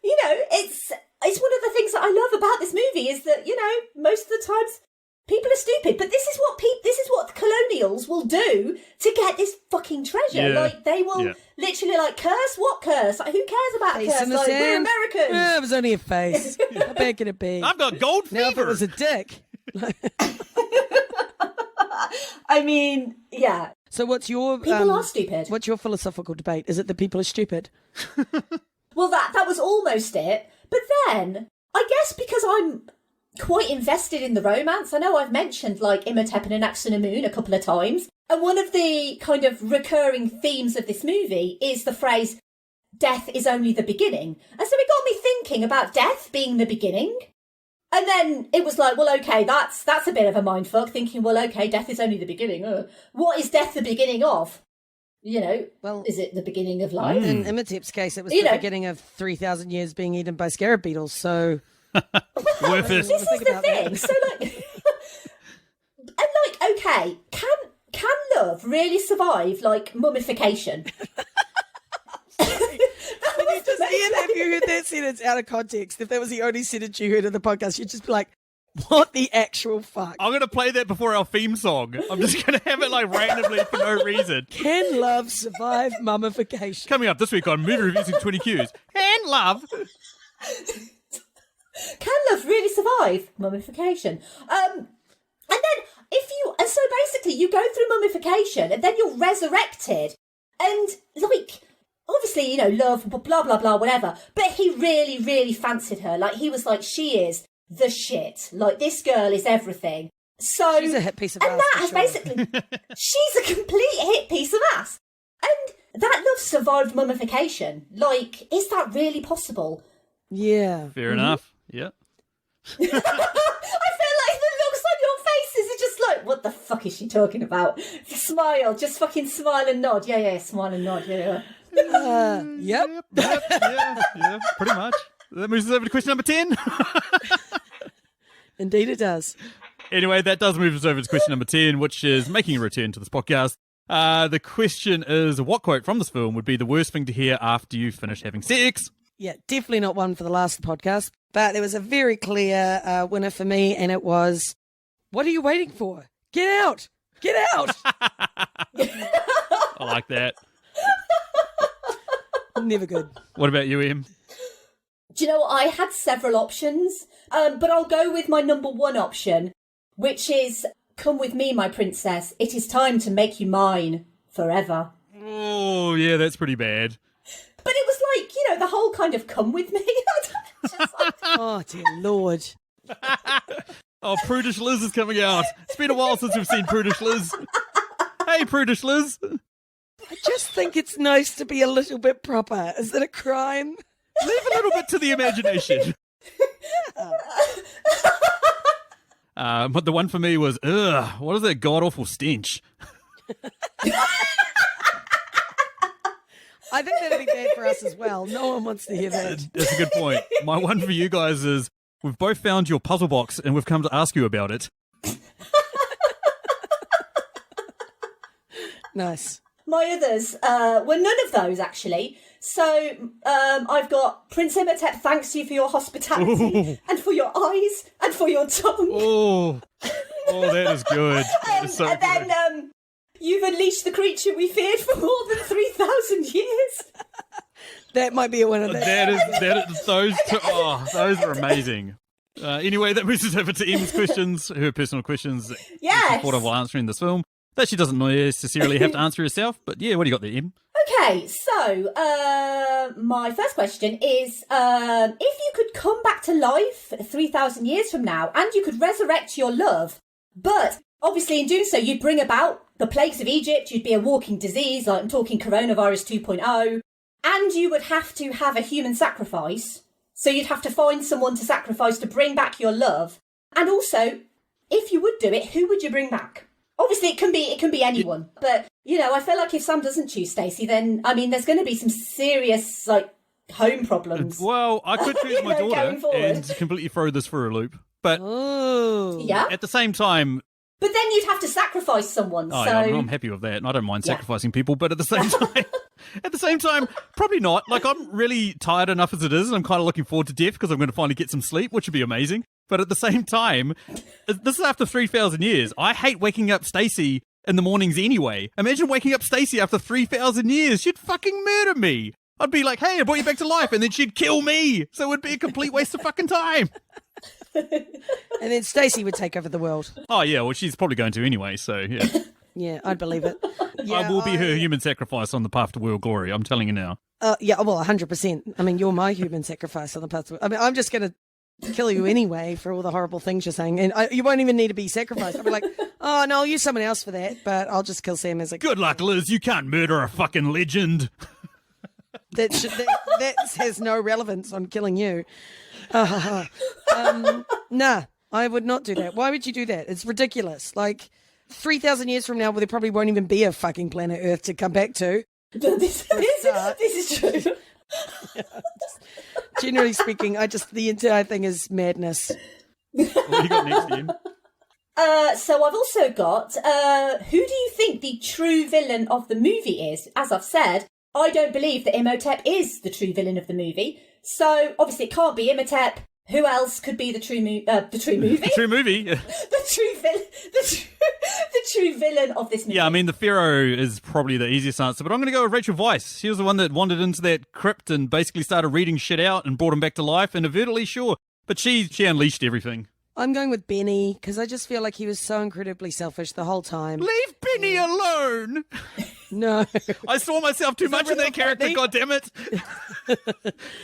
Speaker 2: you know, it's one of the things that I love about this movie is that, you know, most of the times people are stupid, but this is what the colonials will do to get this fucking treasure.
Speaker 3: Yeah.
Speaker 2: Like they will literally like curse. What curse? Like who cares about a
Speaker 4: Face
Speaker 2: curse?
Speaker 4: in the
Speaker 2: Like we're
Speaker 4: sand.
Speaker 2: Americans.
Speaker 4: Yeah, it was only a face. How bad can it be?
Speaker 3: I've got gold fever.
Speaker 4: Now if it was a dick.
Speaker 2: I mean, yeah.
Speaker 4: So what's your
Speaker 2: People are stupid.
Speaker 4: What's your philosophical debate? Is it that people are stupid?
Speaker 2: Well, that was almost it. But then, I guess because I'm quite invested in the romance, I know I've mentioned, like, Imhotep and Anaxagoras a couple of times, and one of the kind of recurring themes of this movie is the phrase, death is only the beginning. And so it got me thinking about death being the beginning. And then it was like, well, okay, that's a bit of a mindfuck, thinking, well, okay, death is only the beginning. What is death the beginning of? You know,
Speaker 4: Well,
Speaker 2: is it the beginning of life?
Speaker 4: in Imhotep's case, it was
Speaker 2: You
Speaker 4: the
Speaker 2: know.
Speaker 4: beginning of 3,000 years being eaten by scarab beetles. So
Speaker 3: Worth it.
Speaker 2: This is
Speaker 4: think
Speaker 2: the
Speaker 4: about
Speaker 2: thing.
Speaker 4: that.
Speaker 2: So like, and like, okay, can love really survive like mummification?
Speaker 4: Ian, have you heard that sentence out of context? If that was the only sentence you heard in the podcast, you'd just be like, what the actual fuck?
Speaker 3: I'm going to play that before our theme song. I'm just going to have it like randomly for no reason.
Speaker 4: Can love survive mummification?
Speaker 3: Coming up this week on Movie Reviews in 20 Qs. And love.
Speaker 2: Can love really survive mummification? And so basically you go through mummification and then you're resurrected, and like, obviously, you know, love, blah, blah, blah, whatever. But he really, really fancied her. Like, he was like, she is the shit. Like, this girl is everything. So,
Speaker 4: She's a hit piece of
Speaker 2: and
Speaker 4: ass.
Speaker 2: that
Speaker 4: for
Speaker 2: has
Speaker 4: sure.
Speaker 2: basically, she's a complete hit piece of ass. And that love survived mummification. Like, is that really possible?
Speaker 4: Yeah.
Speaker 3: Fair enough. Yeah.
Speaker 2: I feel like the looks on your faces are just like, what the fuck is she talking about? Smile, just fucking smile and nod. Yeah, smile and nod. Yeah.
Speaker 4: Yep.
Speaker 3: Yeah, pretty much. That moves us over to question number 10.
Speaker 4: Indeed it does.
Speaker 3: Anyway, that does move us over to question number 10, which is making a return to this podcast. The question is, what quote from this film would be the worst thing to hear after you finish having sex?
Speaker 4: Yeah, definitely not one for the last podcast. But there was a very clear winner for me, and it was, what are you waiting for? Get out! Get out!
Speaker 3: I like that.
Speaker 4: Never good.
Speaker 3: What about you, Em?
Speaker 2: Do you know what? I had several options, but I'll go with my number one option, which is, come with me, my princess. It is time to make you mine forever.
Speaker 3: Oh, yeah, that's pretty bad.
Speaker 2: But it was like, you know, the whole kind of come with me. Just like,
Speaker 4: Oh, dear Lord.
Speaker 3: Oh, Prudish Liz is coming out. It's been a while since we've seen Prudish Liz. Hey, Prudish Liz.
Speaker 4: I just think it's nice to be a little bit proper. Is that a crime?
Speaker 3: Leave a little bit to the imagination. But the one for me was, what is that god-awful stench?
Speaker 4: I think that'd be bad for us as well. No one wants to hear that.
Speaker 3: That's a good point. My one for you guys is, we've both found your puzzle box and we've come to ask you about it.
Speaker 4: Nice.
Speaker 2: my others were none of those, actually. So I've got Prince Imhotep thanks you for your hospitality and for your eyes and for your tongue.
Speaker 3: Oh, that is good. That is so
Speaker 2: and
Speaker 3: good.
Speaker 2: then you've unleashed the creature we feared for more than 3,000 years.
Speaker 4: That might be a winner there.
Speaker 3: That is those two. Oh, those are amazing. Anyway, that moves us over to Em's questions, her personal questions.
Speaker 2: Yes.
Speaker 3: In support of while answering this film. that she doesn't necessarily have to answer herself. But yeah, what do you got there, Em?
Speaker 2: Okay, so my first question is, if you could come back to life 3,000 years from now and you could resurrect your love, but obviously in doing so you'd bring about the plagues of Egypt, you'd be a walking disease, like I'm talking coronavirus 2.0, and you would have to have a human sacrifice, so you'd have to find someone to sacrifice to bring back your love, and also, if you would do it, who would you bring back? Obviously, it can be anyone, but you know, I feel like if Sam doesn't choose Stacey, then I mean, there's going to be some serious like home problems.
Speaker 3: Well, I could choose my daughter and completely throw this for a loop, but
Speaker 2: yeah,
Speaker 3: at the same time.
Speaker 2: But then you'd have to sacrifice someone.
Speaker 3: Oh,
Speaker 2: so
Speaker 3: yeah, I'm happy with that, and I don't mind sacrificing people. But at the same time, probably not. Like I'm really tired enough as it is, and I'm kind of looking forward to death because I'm going to finally get some sleep, which would be amazing. But at the same time, this is after 3,000 years. I hate waking up Stacey in the mornings anyway. Imagine waking up Stacey after 3,000 years. She'd fucking murder me. I'd be like, hey, I brought you back to life, and then she'd kill me. So it would be a complete waste of fucking time.
Speaker 4: And then Stacey would take over the world.
Speaker 3: Oh, yeah, well, she's probably going to anyway, so yeah.
Speaker 4: Yeah, I'd believe it. Yeah,
Speaker 3: I will be her human sacrifice on the path to world glory, I'm telling you now.
Speaker 4: Yeah, well, 100%. I mean, you're my human sacrifice on the path to... I mean, I'm just going to kill you anyway for all the horrible things you're saying. And you won't even need to be sacrificed. I'll be like, oh, no, I'll use someone else for that, but I'll just kill Sam as a...
Speaker 3: Good luck, Liz. You can't murder a fucking legend.
Speaker 4: That has no relevance on killing you. Nah, I would not do that. Why would you do that? It's ridiculous. Like 3,000 years from now, well, there probably won't even be a fucking planet Earth to come back to.
Speaker 2: This is true.
Speaker 4: Generally speaking, the entire thing is madness.
Speaker 3: What do you got next, Ian?
Speaker 2: So I've also got, who do you think the true villain of the movie is? As I've said, I don't believe that Imhotep is the true villain of the movie. So obviously it can't be Imhotep. Who else could be the true movie?
Speaker 3: The true movie.
Speaker 2: the true villain of this movie.
Speaker 3: Yeah, I mean, the pharaoh is probably the easiest answer, but I'm going to go with Rachel Weisz. She was the one that wandered into that crypt and basically started reading shit out and brought him back to life, and advertently, sure, but she unleashed everything.
Speaker 4: I'm going with Benny because I just feel like he was so incredibly selfish the whole time.
Speaker 3: Leave Benny alone!
Speaker 4: No.
Speaker 3: I saw myself too much in that character, goddammit.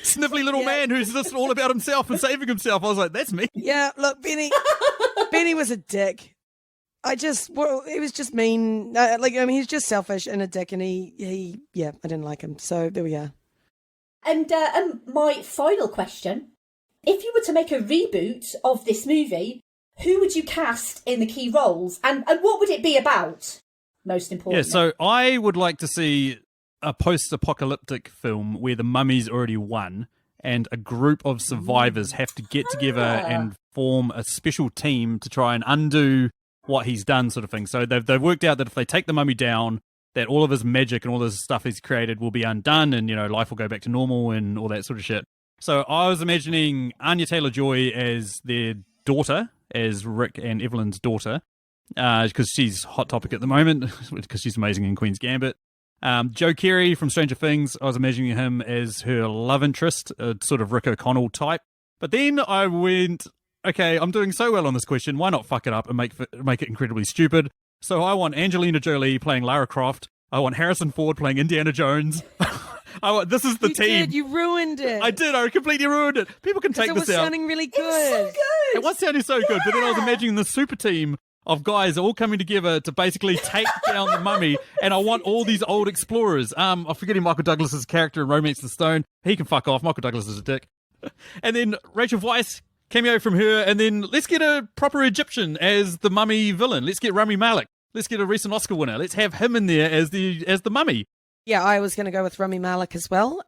Speaker 3: Snivelly little man who's just all about himself and saving himself. I was like, that's me.
Speaker 4: Yeah, look, Benny was a dick. It was just mean. He's just selfish and a dick, and I didn't like him. So there we are.
Speaker 2: And my final question. If you were to make a reboot of this movie, who would you cast in the key roles? And what would it be about, most importantly?
Speaker 3: Yeah, so I would like to see a post-apocalyptic film where the mummy's already won and a group of survivors have to get together and form a special team to try and undo what he's done, sort of thing. So they've worked out that if they take the mummy down, that all of his magic and all this stuff he's created will be undone and, life will go back to normal and all that sort of shit. So I was imagining Anya Taylor-Joy as their daughter, as Rick and Evelyn's daughter, because she's hot topic at the moment, because she's amazing in Queen's Gambit. Joe Keery from Stranger Things, I was imagining him as her love interest, a sort of Rick O'Connell type. But then I went, okay, I'm doing so well on this question, why not fuck it up and make it incredibly stupid? So I want Angelina Jolie playing Lara Croft. I want Harrison Ford playing Indiana Jones. This is the team.
Speaker 4: You ruined it.
Speaker 3: I did. I completely ruined it. People can take this out.
Speaker 4: It was sounding really good.
Speaker 2: It was so good.
Speaker 3: It was sounding so good, but then I was imagining the super team of guys all coming together to basically take down the mummy, and I want all these old explorers. I'm forgetting Michael Douglas's character in Romance the Stone. He can fuck off. Michael Douglas is a dick. And then Rachel Weisz, cameo from her, and then let's get a proper Egyptian as the mummy villain. Let's get Rami Malek. Let's get a recent Oscar winner. Let's have him in there as the mummy.
Speaker 4: Yeah, I was going to go with Rami Malek as well.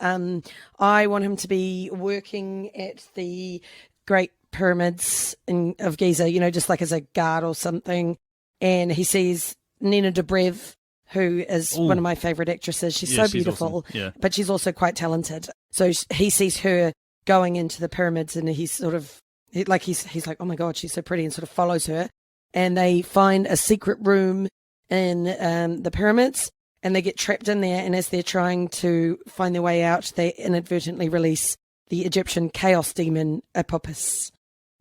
Speaker 4: I want him to be working at the Great Pyramids of Giza, just like as a guard or something. And he sees Nina Dobrev, who is one of my favourite actresses. She's so beautiful,
Speaker 3: awesome.
Speaker 4: But she's also quite talented. So he sees her going into the pyramids, and he's sort of like, he's like, oh my God, she's so pretty, and sort of follows her. And they find a secret room in the pyramids. And they get trapped in there, and as they're trying to find their way out, they inadvertently release the Egyptian chaos demon Apopis.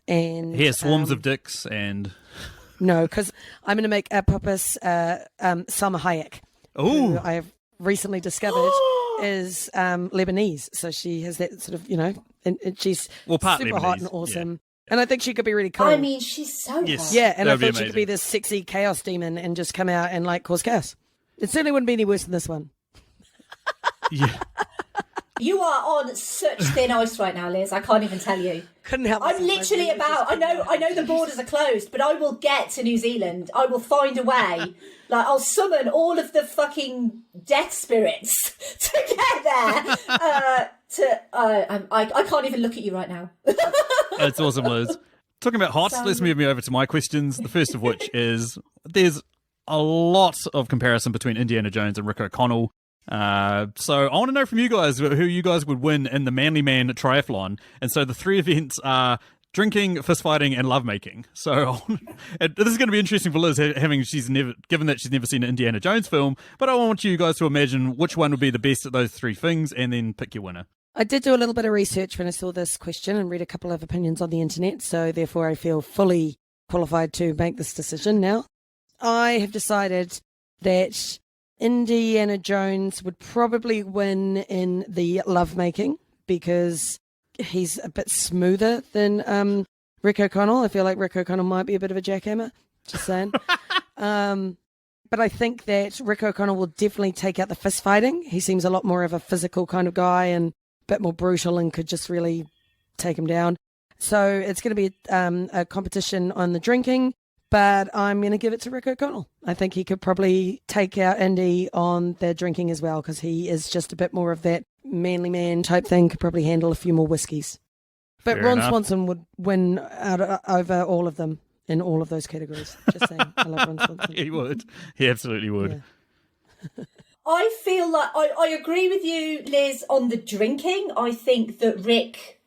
Speaker 4: And
Speaker 3: he has swarms of dicks and...
Speaker 4: No, because I'm going to make a Papas Salma Hayek,
Speaker 3: Oh,
Speaker 4: who I have recently discovered is Lebanese. So she has that sort of, and she's
Speaker 3: part
Speaker 4: super
Speaker 3: Lebanese,
Speaker 4: hot and awesome. And I think she could be really cool.
Speaker 2: I mean, she's so
Speaker 3: Yes.
Speaker 2: hot.
Speaker 4: yeah, and I
Speaker 3: That'd be
Speaker 4: thought she could be
Speaker 3: amazing.
Speaker 4: this sexy chaos demon and just come out and cause chaos. It certainly wouldn't be any worse than this one.
Speaker 3: yeah.
Speaker 2: You are on such thin ice right now, Liz. I can't even tell you.
Speaker 4: Couldn't help
Speaker 2: I'm
Speaker 4: myself.
Speaker 2: literally about. I know the borders are closed, but I will get to New Zealand. I will find a way. I'll summon all of the fucking death spirits to get there. I can't even look at you right now.
Speaker 3: That's awesome, Liz. Talking about hot, let's move me over to my questions. The first of which is, there's a lot of comparison between Indiana Jones and Rick O'Connell. So I want to know from you guys who you guys would win in the Manly Man triathlon. And so the three events are drinking, fist fighting, and lovemaking. So this is going to be interesting for Liz, given that she's never seen an Indiana Jones film. But I want you guys to imagine which one would be the best at those three things, and then pick your winner.
Speaker 4: I did do a little bit of research when I saw this question and read a couple of opinions on the internet, so therefore I feel fully qualified to make this decision now. I have decided that Indiana Jones would probably win in the lovemaking because he's a bit smoother than Rick O'Connell. I feel like Rick O'Connell might be a bit of a jackhammer, just saying. But I think that Rick O'Connell will definitely take out the fist fighting. He seems a lot more of a physical kind of guy and bit more brutal and could just really take him down. So it's going to be a competition on the drinking, but I'm going to give it to Rick O'Connell. I think he could probably take out Indy on the drinking as well, because he is just a bit more of that manly man type thing, could probably handle a few more whiskies. But
Speaker 3: Fair
Speaker 4: Ron
Speaker 3: enough.
Speaker 4: Swanson would win over all of them in all of those categories. Just saying. I love Ron Swanson.
Speaker 3: He would. He absolutely would.
Speaker 4: Yeah.
Speaker 2: I feel like I agree with you, Liz, on the drinking. I think that Rick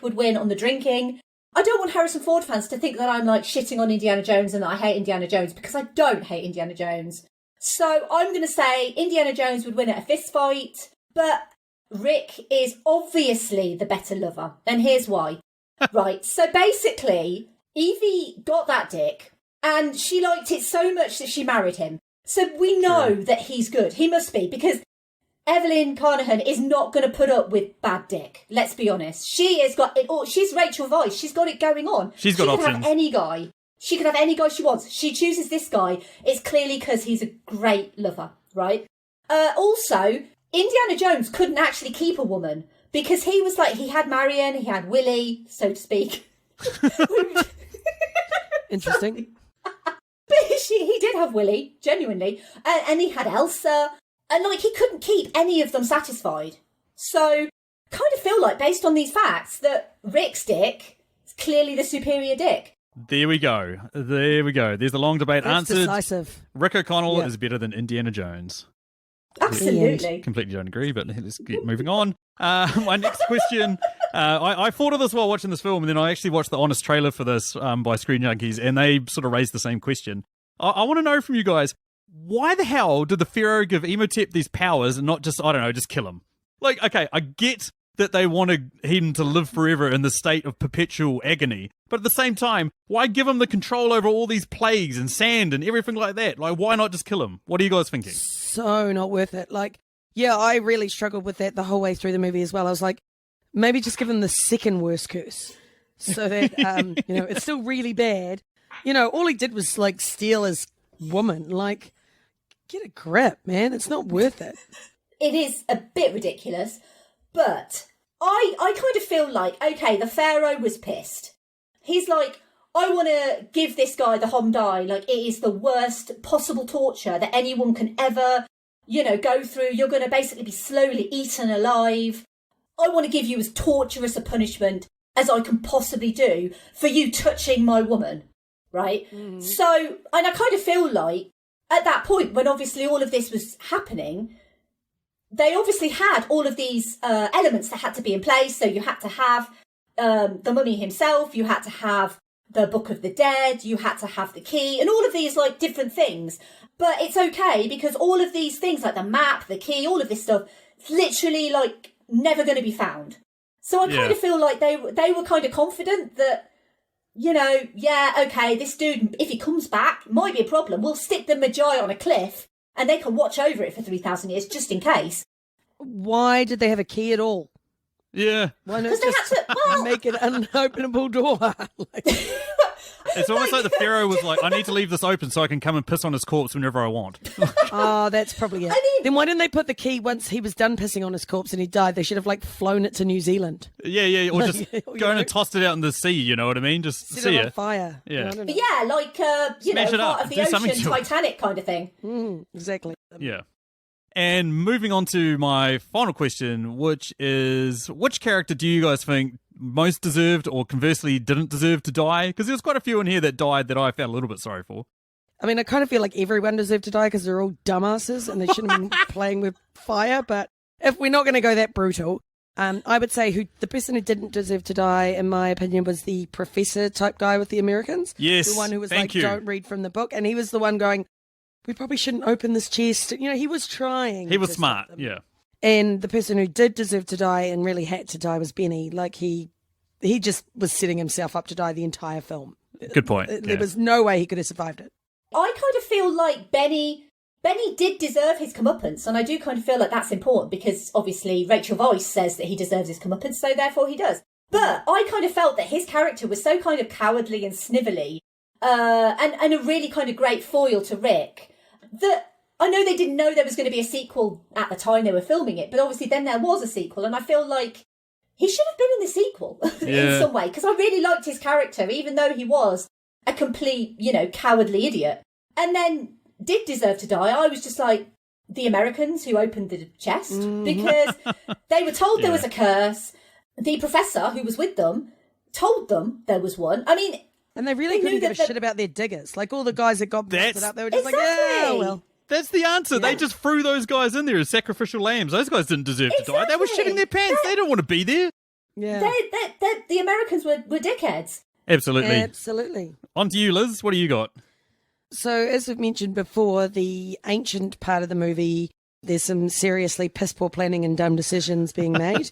Speaker 2: would win on the drinking. I don't want Harrison Ford fans to think that I'm shitting on Indiana Jones and that I hate Indiana Jones, because I don't hate Indiana Jones. So I'm going to say Indiana Jones would win at a fist fight, but Rick is obviously the better lover. And here's why. Right. So basically, Evie got that dick and she liked it so much that she married him. So we know that he's good. He must be, because Evelyn Carnahan is not going to put up with bad dick. Let's be honest. She has got it all. She's Rachel Weisz. She's got it going on.
Speaker 3: She's got options.
Speaker 2: She could have any guy. She could have any guy she wants. She chooses this guy. It's clearly because he's a great lover, right? Also, Indiana Jones couldn't actually keep a woman because he was he had Marion, he had Willie, so to speak.
Speaker 4: Interesting.
Speaker 2: But he did have Willie, genuinely. And he had Elsa. And, he couldn't keep any of them satisfied. So, kind of feel based on these facts, that Rick's dick is clearly the superior dick.
Speaker 3: There we go. There's the long debate
Speaker 4: That's
Speaker 3: answered.
Speaker 4: decisive.
Speaker 3: Rick O'Connell
Speaker 4: Yeah.
Speaker 3: is better than Indiana Jones.
Speaker 2: Absolutely.
Speaker 3: Completely don't agree, but let's get moving on. My next question. I thought of this while watching this film, and then I actually watched the honest trailer for this by Screen Junkies, and they sort of raised the same question. I want to know from you guys, why the hell did the pharaoh give Imhotep these powers and not just, I don't know, just kill him? Okay, I get that they wanted him to live forever in the state of perpetual agony, but at the same time, why give him the control over all these plagues and sand and everything like that? Why not just kill him? What are you guys thinking?
Speaker 4: So not worth it. I really struggled with that the whole way through the movie as well. I was like, maybe just give him the second worst curse so that, it's still really bad. All he did was steal his woman. Get a grip, man. It's not worth it.
Speaker 2: It is a bit ridiculous, but I kind of feel okay, the pharaoh was pissed. He's I want to give this guy the Homdai. It is the worst possible torture that anyone can ever, go through. You're going to basically be slowly eaten alive. I want to give you as torturous a punishment as I can possibly do for you touching my woman, right? Mm. So, and I kind of feel at that point, when obviously all of this was happening, they obviously had all of these elements that had to be in place. So you had to have the mummy himself, you had to have the Book of the Dead, you had to have the key, and all of these different things. But it's okay, because all of these things, the map, the key, all of this stuff, it's literally never going to be found. So I kind of feel they were kind of confident that yeah, okay, this dude, if he comes back, might be a problem. We'll stick the Magi on a cliff and they can watch over it for 3,000 years just in case.
Speaker 4: Why did they have a key at all?
Speaker 3: Yeah.
Speaker 4: Why not
Speaker 2: Because they
Speaker 4: just
Speaker 2: had to,
Speaker 4: make it an unopenable door?
Speaker 3: It's almost like the pharaoh was like, I need to leave this open so I can come and piss on his corpse whenever I want.
Speaker 4: Oh, that's probably it. Then why didn't they put the key once he was done pissing on his corpse and he died? They should have flown it to New Zealand.
Speaker 3: Yeah, or just go and tossed it out in the sea, you know what I mean? Just
Speaker 4: Set
Speaker 3: see
Speaker 4: it on
Speaker 3: it.
Speaker 4: fire.
Speaker 3: Yeah.
Speaker 4: I don't know.
Speaker 2: Yeah,
Speaker 3: Smash it up.
Speaker 2: part of the
Speaker 3: Do something
Speaker 2: ocean,
Speaker 3: to it.
Speaker 2: Titanic kind of thing.
Speaker 4: Exactly.
Speaker 3: Yeah. And moving on to my final question, which is, which character do you guys think most deserved or conversely didn't deserve to die? Because there's quite a few in here that died that I felt a little bit sorry for.
Speaker 4: I mean, I kind of feel like everyone deserved to die because they're all dumbasses and they shouldn't have been playing with fire. But if we're not going to go that brutal, I would say the person who didn't deserve to die, in my opinion, was the professor type guy with the Americans.
Speaker 3: Yes,
Speaker 4: the one who was
Speaker 3: thank you.
Speaker 4: don't read from the book. And he was the one going, we probably shouldn't open this chest. He was trying.
Speaker 3: He was
Speaker 4: to
Speaker 3: smart,
Speaker 4: stop them.
Speaker 3: yeah.
Speaker 4: And the person who did deserve to die and really had to die was Benny. He just was setting himself up to die the entire film.
Speaker 3: Good point.
Speaker 4: There was no way he could have survived it.
Speaker 2: I kind of feel like Benny did deserve his comeuppance, and I do kind of feel like that's important because obviously Rachel Weisz says that he deserves his comeuppance, so therefore he does. But I kind of felt that his character was so kind of cowardly and snivelly, and a really kind of great foil to Rick, that I know they didn't know there was going to be a sequel at the time they were filming it, but obviously then there was a sequel, and I feel like he should have been in the sequel in some way, because I really liked his character, even though he was a complete, cowardly idiot. And then did deserve to die. I was just like, the Americans who opened the chest, because they were told there was a curse. The professor who was with them told them there was one. I mean...
Speaker 4: And they really couldn't give a shit about their diggers. Like all the guys that got busted up, they were just like, yeah, well...
Speaker 3: That's the answer. Yeah. They just threw those guys in there as sacrificial lambs. Those guys didn't deserve to die. They were shitting their pants. They didn't want to be there.
Speaker 4: Yeah.
Speaker 2: The Americans were dickheads.
Speaker 3: Absolutely. On to you, Liz. What do you got?
Speaker 4: So, as we've mentioned before, the ancient part of the movie, there's some seriously piss-poor planning and dumb decisions being made.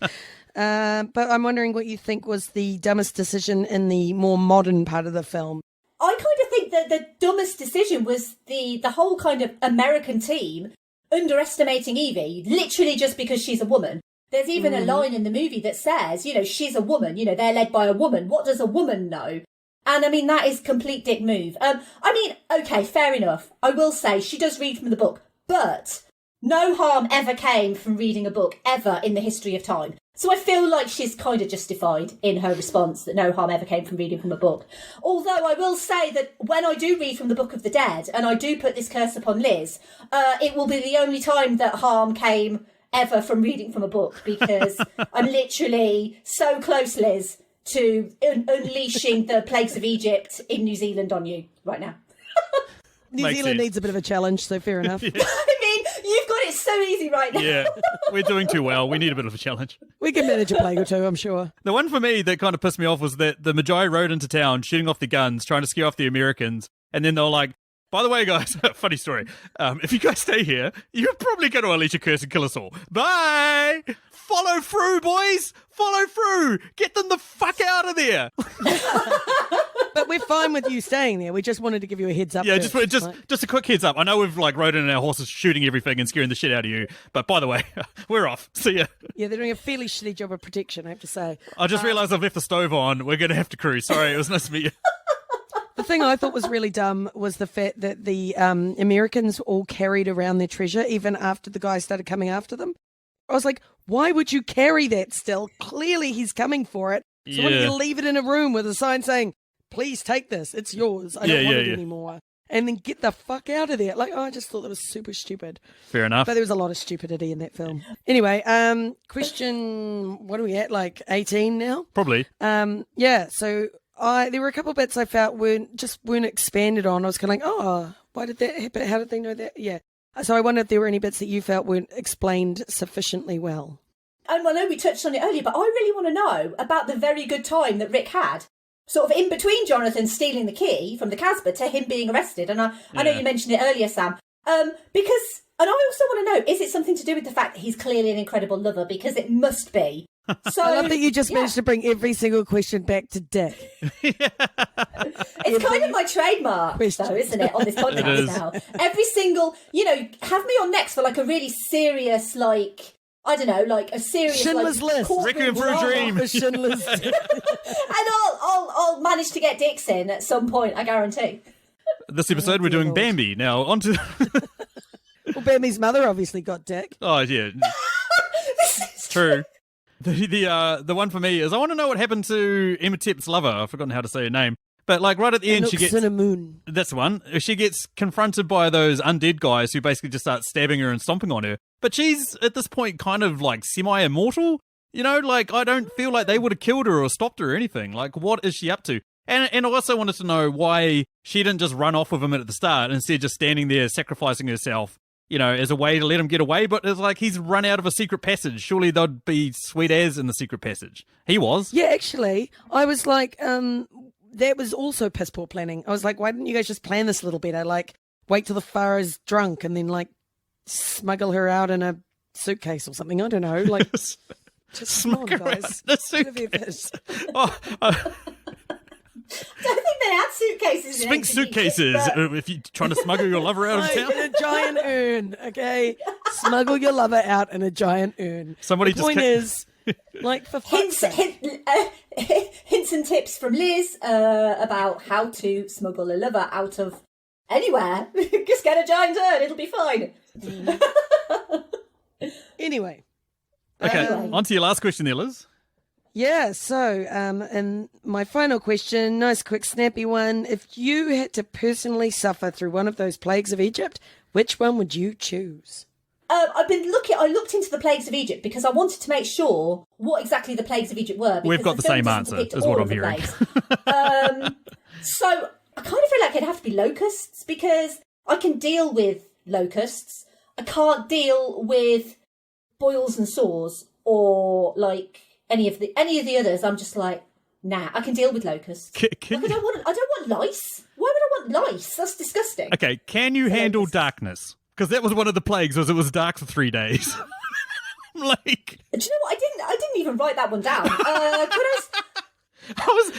Speaker 4: But I'm wondering what you think was the dumbest decision in the more modern part of the film.
Speaker 2: I kind of think that the dumbest decision was the whole kind of American team underestimating Evie, literally just because she's a woman. There's even a line in the movie that says, she's a woman, they're led by a woman. What does a woman know? And I mean, that is complete dick move. Okay, fair enough. I will say she does read from the book, but no harm ever came from reading a book ever in the history of time. So I feel like she's kind of justified in her response that no harm ever came from reading from a book. Although I will say that when I do read from the Book of the Dead, and I do put this curse upon Liz, it will be the only time that harm came ever from reading from a book, because I'm literally so close, Liz, to unleashing the plagues of Egypt in New Zealand on you right now.
Speaker 4: New Zealand needs a bit of a challenge, so fair enough.
Speaker 2: I mean, you've got it so easy right now.
Speaker 3: Yeah, we're doing too well. We need a bit of a challenge.
Speaker 4: We can manage a plague or two, I'm sure.
Speaker 3: The one for me that kind of pissed me off was that the Magi rode into town, shooting off the guns, trying to scare off the Americans, and then they were like, by the way, guys, funny story, if you guys stay here, you're probably going to unleash a curse and kill us all. Bye! Follow through, boys! Follow through! Get them the fuck out of there!
Speaker 4: But we're fine with you staying there. We just wanted to give you a heads up.
Speaker 3: Yeah,
Speaker 4: first,
Speaker 3: just a quick heads up. I know we've rode in our horses shooting everything and scaring the shit out of you, but by the way, we're off. See ya.
Speaker 4: Yeah, they're doing a fairly shitty job of protection, I have to say.
Speaker 3: I just realised I've left the stove on. We're going to have to cruise. Sorry, it was nice to meet you.
Speaker 4: The thing I thought was really dumb was the fact that the Americans all carried around their treasure even after the guy started coming after them. I was like, why would you carry that still? Clearly he's coming for it. So why don't you leave it in a room with a sign saying, please take this, it's yours, I don't want it anymore. And then get the fuck out of there. I just thought that was super stupid.
Speaker 3: Fair enough.
Speaker 4: But there was a lot of stupidity in that film. Anyway, question, what are we at, 18 now?
Speaker 3: Probably.
Speaker 4: Yeah, so there were a couple of bits I felt weren't expanded on. I was kind of like, oh, why did that happen? How did they know that? Yeah. So I wonder if there were any bits that you felt weren't explained sufficiently well.
Speaker 2: I know we touched on it earlier, but I really want to know about the very good time that Rick had, sort of in between Jonathan stealing the key from the Casbah to him being arrested. And I know you mentioned it earlier, Sam, because, and I also want to know, is it something to do with the fact that he's clearly an incredible lover? Because it must be. So
Speaker 4: I love that you just managed to bring every single question back to Dick.
Speaker 2: It's kind of my trademark, though, isn't it, on this podcast now? Every single, have me on next for like a really serious, like, I don't know, like a serious
Speaker 4: Schindler's List.
Speaker 3: Requiem for a Dream.
Speaker 4: Schindler's
Speaker 2: And I'll manage to get dicks in at some point, I guarantee.
Speaker 3: This episode, we're doing Bambi. Now, on to...
Speaker 4: Well, Bambi's mother obviously got Dick.
Speaker 3: Oh, yeah. It's true. The one for me is I want to know what happened to Imhotep's lover. I've forgotten how to say her name. But like right at the end, she gets...
Speaker 4: Moon.
Speaker 3: That's the one. She gets confronted by those undead guys who basically just start stabbing her and stomping on her. But she's, at this point, kind of like semi-immortal. Like I don't feel like they would have killed her or stopped her or anything. Like, what is she up to? And I also wanted to know why she didn't just run off with him at the start, instead just standing there sacrificing herself, as a way to let him get away. But it's like he's run out of a secret passage. Surely they'd be sweet as in the secret passage. He was.
Speaker 4: Yeah, actually, I was like, that was also piss poor planning. I was like, why didn't you guys just plan this a little better? Like, wait till the pharaoh's drunk and then, like, smuggle her out in a suitcase or something. I don't know. Like, just
Speaker 3: smuggle her out in a suitcase.
Speaker 2: I don't think they had suitcases.
Speaker 3: Sphinx suitcases. If you're trying to smuggle your lover out of town,
Speaker 4: in a giant urn. Okay, smuggle your lover out in a giant urn.
Speaker 3: Somebody
Speaker 4: the
Speaker 3: just
Speaker 4: point is, like, for fuck's sake.
Speaker 2: Hints and tips from Liz about how to smuggle a lover out of anywhere. Just get a giant urn; it'll be fine.
Speaker 4: Anyway,
Speaker 3: okay. On to your last question, there, Liz.
Speaker 4: Yeah, so, and my final question, nice, quick, snappy one. If you had to personally suffer through one of those plagues of Egypt, which one would you choose?
Speaker 2: I looked into the plagues of Egypt because I wanted to make sure what exactly the plagues of Egypt were.
Speaker 3: We've got the same answer, is what I'm hearing.
Speaker 2: So I kind of feel like it'd have to be locusts because I can deal with locusts. I can't deal with boils and sores or like any of the others. I'm just like, nah, I can deal with locusts. I don't want lice. Why would I want lice? That's disgusting.
Speaker 3: Okay, can you handle darkness? Because that was one of the plagues, was it was dark for 3 days. Like,
Speaker 2: do you know what? I didn't even write that one down.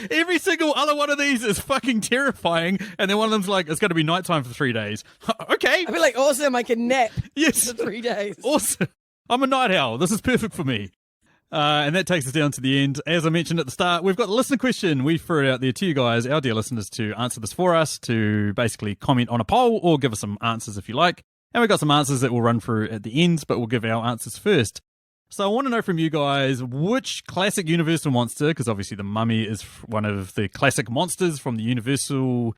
Speaker 3: Every single other one of these is fucking terrifying, and then one of them's like, it's going to be nighttime for 3 days. Okay.
Speaker 4: I'd be like, awesome, I can nap
Speaker 3: yes.
Speaker 4: for 3 days.
Speaker 3: Awesome. I'm a night owl. This is perfect for me. And that takes us down to the end. As I mentioned at the start, we've got the listener question. We threw it out there to you guys, our dear listeners, to answer this for us, to basically comment on a poll or give us some answers if you like. And we've got some answers that we'll run through at the end, but we'll give our answers first. So I want to know from you guys which classic Universal monster, because obviously the Mummy is one of the classic monsters from the Universal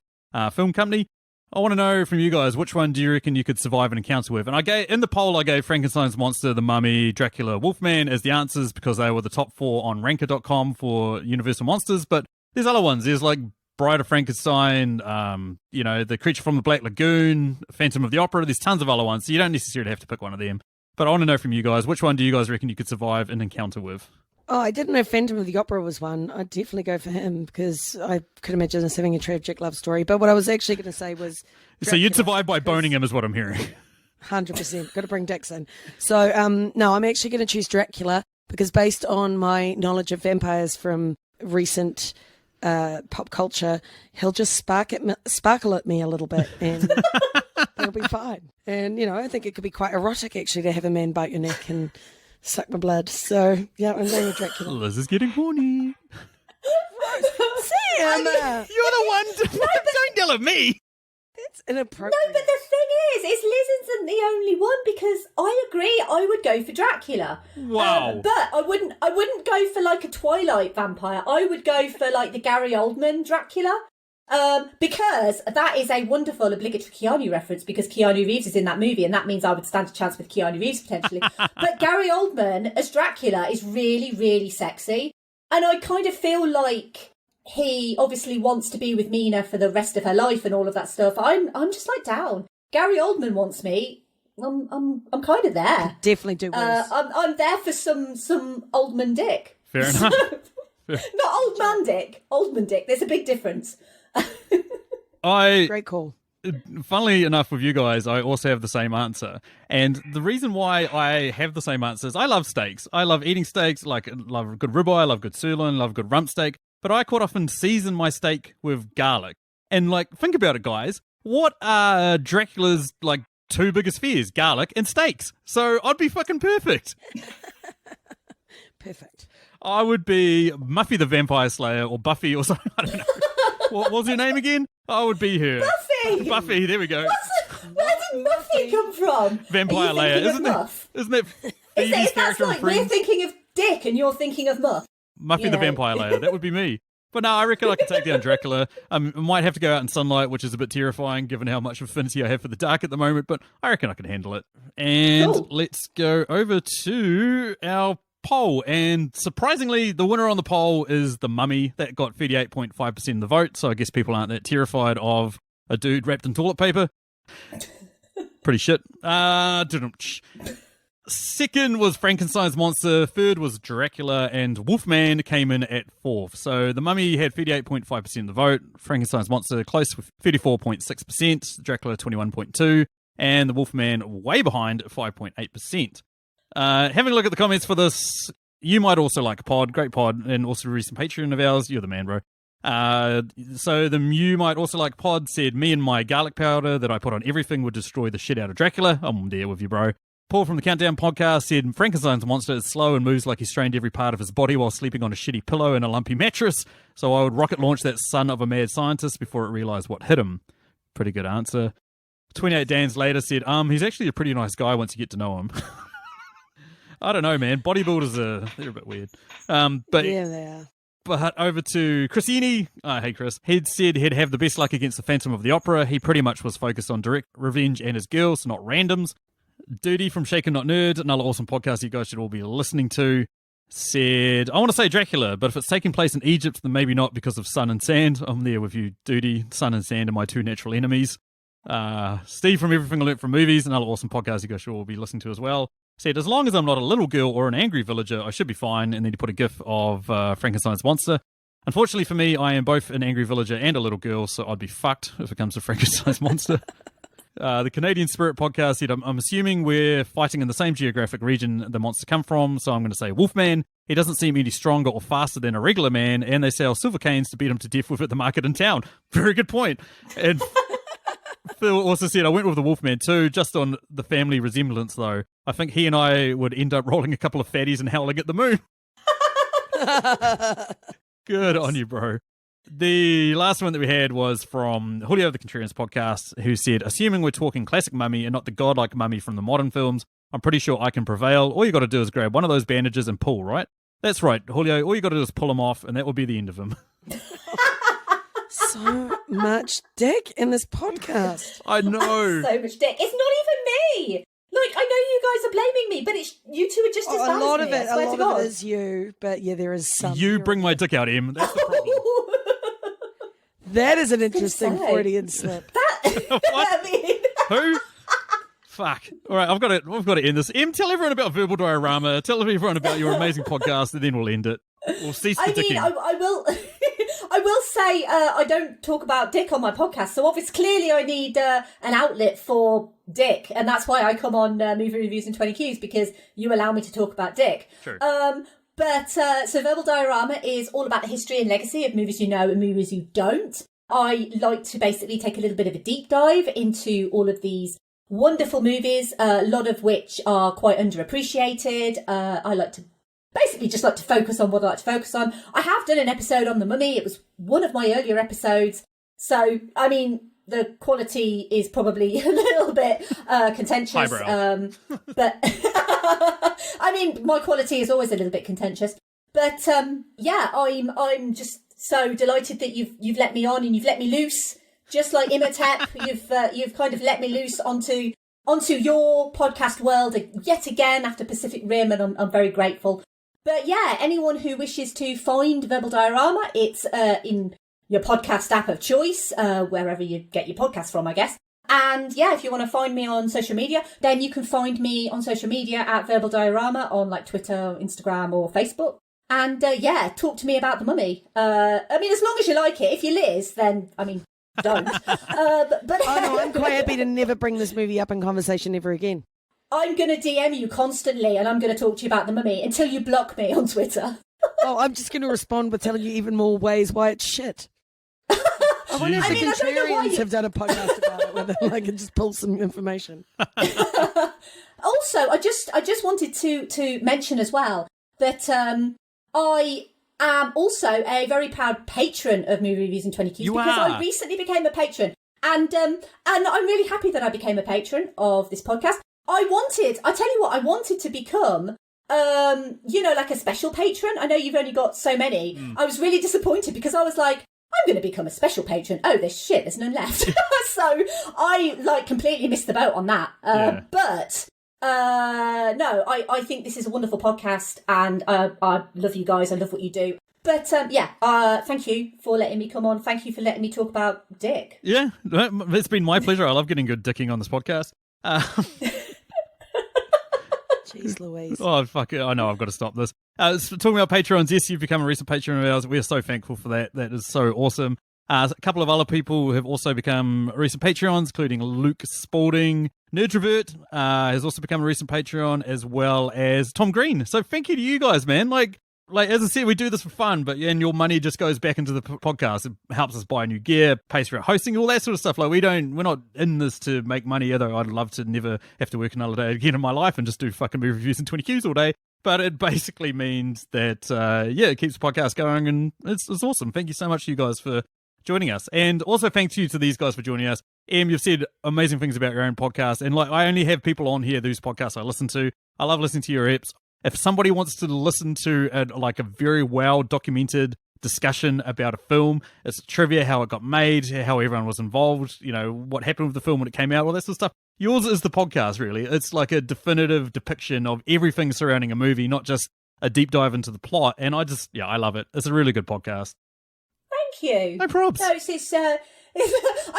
Speaker 3: film company. I want to know from you guys, which one do you reckon you could survive an encounter with? And in the poll, I gave Frankenstein's monster, the Mummy, Dracula, Wolfman as the answers because they were the top 4 on ranker.com for Universal monsters. But there's other ones. There's like Bride of Frankenstein, the Creature from the Black Lagoon, Phantom of the Opera. There's tons of other ones, so you don't necessarily have to pick one of them. But I want to know from you guys, which one do you guys reckon you could survive an encounter with?
Speaker 4: Oh, I didn't know Phantom of the Opera was one. I'd definitely go for him because I could imagine us having a tragic love story. But what I was actually going to say was... Dracula,
Speaker 3: so you'd survive by boning him is what I'm hearing.
Speaker 4: 100%. Got to bring Dix in. So, no, I'm actually going to choose Dracula because based on my knowledge of vampires from recent pop culture, he'll just sparkle at me a little bit and it'll be fine. And, I think it could be quite erotic actually to have a man bite your neck and... suck my blood. So, yeah, I'm going with Dracula.
Speaker 3: Liz is getting horny.
Speaker 4: Sam!
Speaker 3: You're the one. Don't yell at me.
Speaker 4: That's inappropriate.
Speaker 2: No, but the thing is Liz isn't the only one because I agree. I would go for Dracula.
Speaker 3: Wow.
Speaker 2: But I wouldn't go for like a Twilight vampire. I would go for like the Gary Oldman Dracula. Because that is a wonderful obligatory Keanu reference because Keanu Reeves is in that movie and that means I would stand a chance with Keanu Reeves potentially. But Gary Oldman as Dracula is really, really sexy. And I kind of feel like he obviously wants to be with Mina for the rest of her life and all of that stuff. I'm just like down. Gary Oldman wants me. I'm kind of there.
Speaker 4: Definitely do worse.
Speaker 2: I'm there for some Oldman dick.
Speaker 3: Fair enough.
Speaker 2: Not old man dick. Oldman dick. There's a big difference.
Speaker 4: Great call.
Speaker 3: funnily enough with you guys, I also have the same answer. And the reason why I have the same answer is I love steaks. I love eating steaks, like love good ribeye, I love good sirloin, love good rump steak. But I quite often season my steak with garlic. And like, think about it, guys. What are Dracula's like two biggest fears? Garlic and steaks. So I'd be fucking perfect.
Speaker 4: Perfect.
Speaker 3: I would be Muffy the Vampire Slayer or Buffy or something. I don't know. What was her name again? I would be her.
Speaker 2: Buffy!
Speaker 3: Buffy, there we go.
Speaker 2: Where did Muffy come from?
Speaker 3: Vampire Layer, isn't it? Isn't it Phoebe's
Speaker 2: That's
Speaker 3: character in
Speaker 2: like
Speaker 3: Friends?
Speaker 2: we're thinking of Dick and you're thinking of Muff.
Speaker 3: Muffy the Vampire Layer, that would be me. But no, I reckon I could take down Dracula. I might have to go out in sunlight, which is a bit terrifying given how much affinity I have for the dark at the moment, but I reckon I can handle it. And
Speaker 2: Cool.
Speaker 3: Let's go over to our poll. And surprisingly, the winner on the poll is The Mummy. That got 38.5% of the vote, so I guess people aren't that terrified of a dude wrapped in toilet paper. Pretty shit. Second was Frankenstein's Monster, third was Dracula, and Wolfman came in at fourth. So The Mummy had 38.5% of the vote, Frankenstein's Monster close with 34.6%, Dracula 21.2%, and the Wolfman way behind at 5.8%. Having a look at the comments for this, you might also like a pod, great pod, and also a recent Patreon of ours. You're the man, bro. So the You Might Also Like Pod said, me and my garlic powder that I put on everything would destroy the shit out of Dracula. I'm there with you, bro. Paul from the Countdown podcast said, Frankenstein's monster is slow and moves like he strained every part of his body while sleeping on a shitty pillow and a lumpy mattress. So I would rocket launch that son of a mad scientist before it realized what hit him. Pretty good answer. 28 Dans later said, he's actually a pretty nice guy once you get to know him. I don't know, man. Bodybuilders they're a bit weird. But
Speaker 4: Yeah, they are.
Speaker 3: But over to Chrisini. Hey, Chris. He'd said he'd have the best luck against the Phantom of the Opera. He pretty much was focused on direct revenge and his girls, not randoms. Duty from Shaken Not Nerd, another awesome podcast you guys should all be listening to, said, I want to say Dracula, but if it's taking place in Egypt, then maybe not because of sun and sand. I'm there with you, Duty. Sun and sand are my two natural enemies. Steve from Everything I Learnt from Movies, another awesome podcast you guys should all be listening to as well, said, as long as I'm not a little girl or an angry villager, I should be fine. And then he put a gif of Frankenstein's monster. Unfortunately for me, I am both an angry villager and a little girl, so I'd be fucked if it comes to Frankenstein's monster. The Canadian Spirit podcast said, I'm assuming we're fighting in the same geographic region the monster come from, so I'm going to say Wolfman. He doesn't seem any stronger or faster than a regular man, and they sell silver canes to beat him to death with at the market in town. Very good point. And Phil also said, I went with the Wolfman too, just on the family resemblance though. I think he and I would end up rolling a couple of fatties and howling at the moon. Good on you, bro. The last one that we had was from Julio of the Contrarians podcast, who said, assuming we're talking classic mummy and not the godlike mummy from the modern films, I'm pretty sure I can prevail. All you got to do is grab one of those bandages and pull, right? That's right, Julio. All you got to do is pull him off, and that will be the end of him.
Speaker 4: So much dick in this podcast.
Speaker 3: I know.
Speaker 2: So much dick. It's not even me. Like, I know you guys are blaming me, but it's you two are just as bad
Speaker 4: A lot
Speaker 2: as
Speaker 4: of
Speaker 2: me,
Speaker 4: it,
Speaker 2: I swear to
Speaker 4: a lot of
Speaker 2: God.
Speaker 4: it is you, but yeah, there is some.
Speaker 3: You bring my dick out, Em. That's the problem.
Speaker 4: That is an interesting
Speaker 2: say.
Speaker 4: Freudian slip.
Speaker 2: I mean,
Speaker 3: Who? Fuck. All right, I've got to end this. Em, tell everyone about Verbal Diorama. Tell everyone about your amazing podcast, and then we'll end it. We'll cease the dicking.
Speaker 2: I will. I will say I don't talk about dick on my podcast, so obviously clearly I need an outlet for dick, and that's why I come on Movie Reviews in 20 Qs, because you allow me to talk about dick.
Speaker 3: Sure.
Speaker 2: So Verbal Diorama is all about the history and legacy of movies you know and movies you don't. I like to basically take a little bit of a deep dive into all of these wonderful movies, a lot of which are quite underappreciated. I like to basically just like to focus on what I like to focus on. I have done an episode on The Mummy. It was one of my earlier episodes. So, I mean, the quality is probably a little bit contentious. But, I mean, my quality is always a little bit contentious. But, yeah, I'm just so delighted that you've let me on and you've let me loose. Just like Imhotep, you've kind of let me loose onto your podcast world yet again after Pacific Rim, and I'm very grateful. But yeah, anyone who wishes to find Verbal Diorama, it's in your podcast app of choice, wherever you get your podcast from, I guess. And yeah, if you want to find me on social media, then you can find me on social media at Verbal Diorama on like Twitter, Instagram, or Facebook. And yeah, talk to me about The Mummy. I mean, as long as you like it. If you're Liz, then I mean, don't. But
Speaker 4: Oh no, I'm quite happy to never bring this movie up in conversation ever again.
Speaker 2: I'm going to DM you constantly, and I'm going to talk to you about The Mummy until you block me on Twitter.
Speaker 4: Oh, I'm just going to respond with telling you even more ways why it's shit. I wonder if the contrarians have done a podcast about it, where they can just pull some information.
Speaker 2: Also, I just wanted to mention as well that I am also a very proud patron of Movie Reviews in 20 Qs because I recently became a patron, and I'm really happy that I became a patron of this podcast. I wanted to become like a special patron. I know you've only got so many. I was really disappointed because I was like, I'm going to become a special patron. Oh, there's none left. So I completely missed the boat on that. But no, I think this is a wonderful podcast, and I love you guys. I love what you do. But thank you for letting me come on. Thank you for letting me talk about dick.
Speaker 3: Yeah, it's been my pleasure. I love getting good dicking on this podcast.
Speaker 4: Jeez Louise.
Speaker 3: Oh, fuck it. I know, I've got to stop this. Talking about Patrons, yes, you've become a recent patron of ours. We're so thankful for that. That is so awesome. A couple of other people have also become recent Patreons, including Luke Spalding. Nerdrovert has also become a recent Patreon, as well as Tom Green. So thank you to you guys, man. Like as I said, we do this for fun, and your money just goes back into the podcast. It helps us buy new gear, pays for our hosting, all that sort of stuff. Like we're not in this to make money either. I'd love to never have to work another day again in my life and just do fucking movie reviews and 20 Qs all day. But it basically means that, it keeps the podcast going, and it's awesome. Thank you so much to you guys for joining us. And also thank you to these guys for joining us. You've said amazing things about your own podcast. And I only have people on here whose podcasts I listen to. I love listening to your eps. If somebody wants to listen to a very well-documented discussion about a film, it's trivia, how it got made, how everyone was involved, what happened with the film when it came out, all that sort of stuff. Yours is the podcast, really. It's like a definitive depiction of everything surrounding a movie, not just a deep dive into the plot. And I love it. It's a really good podcast.
Speaker 2: Thank you.
Speaker 3: No props.
Speaker 2: No, it's I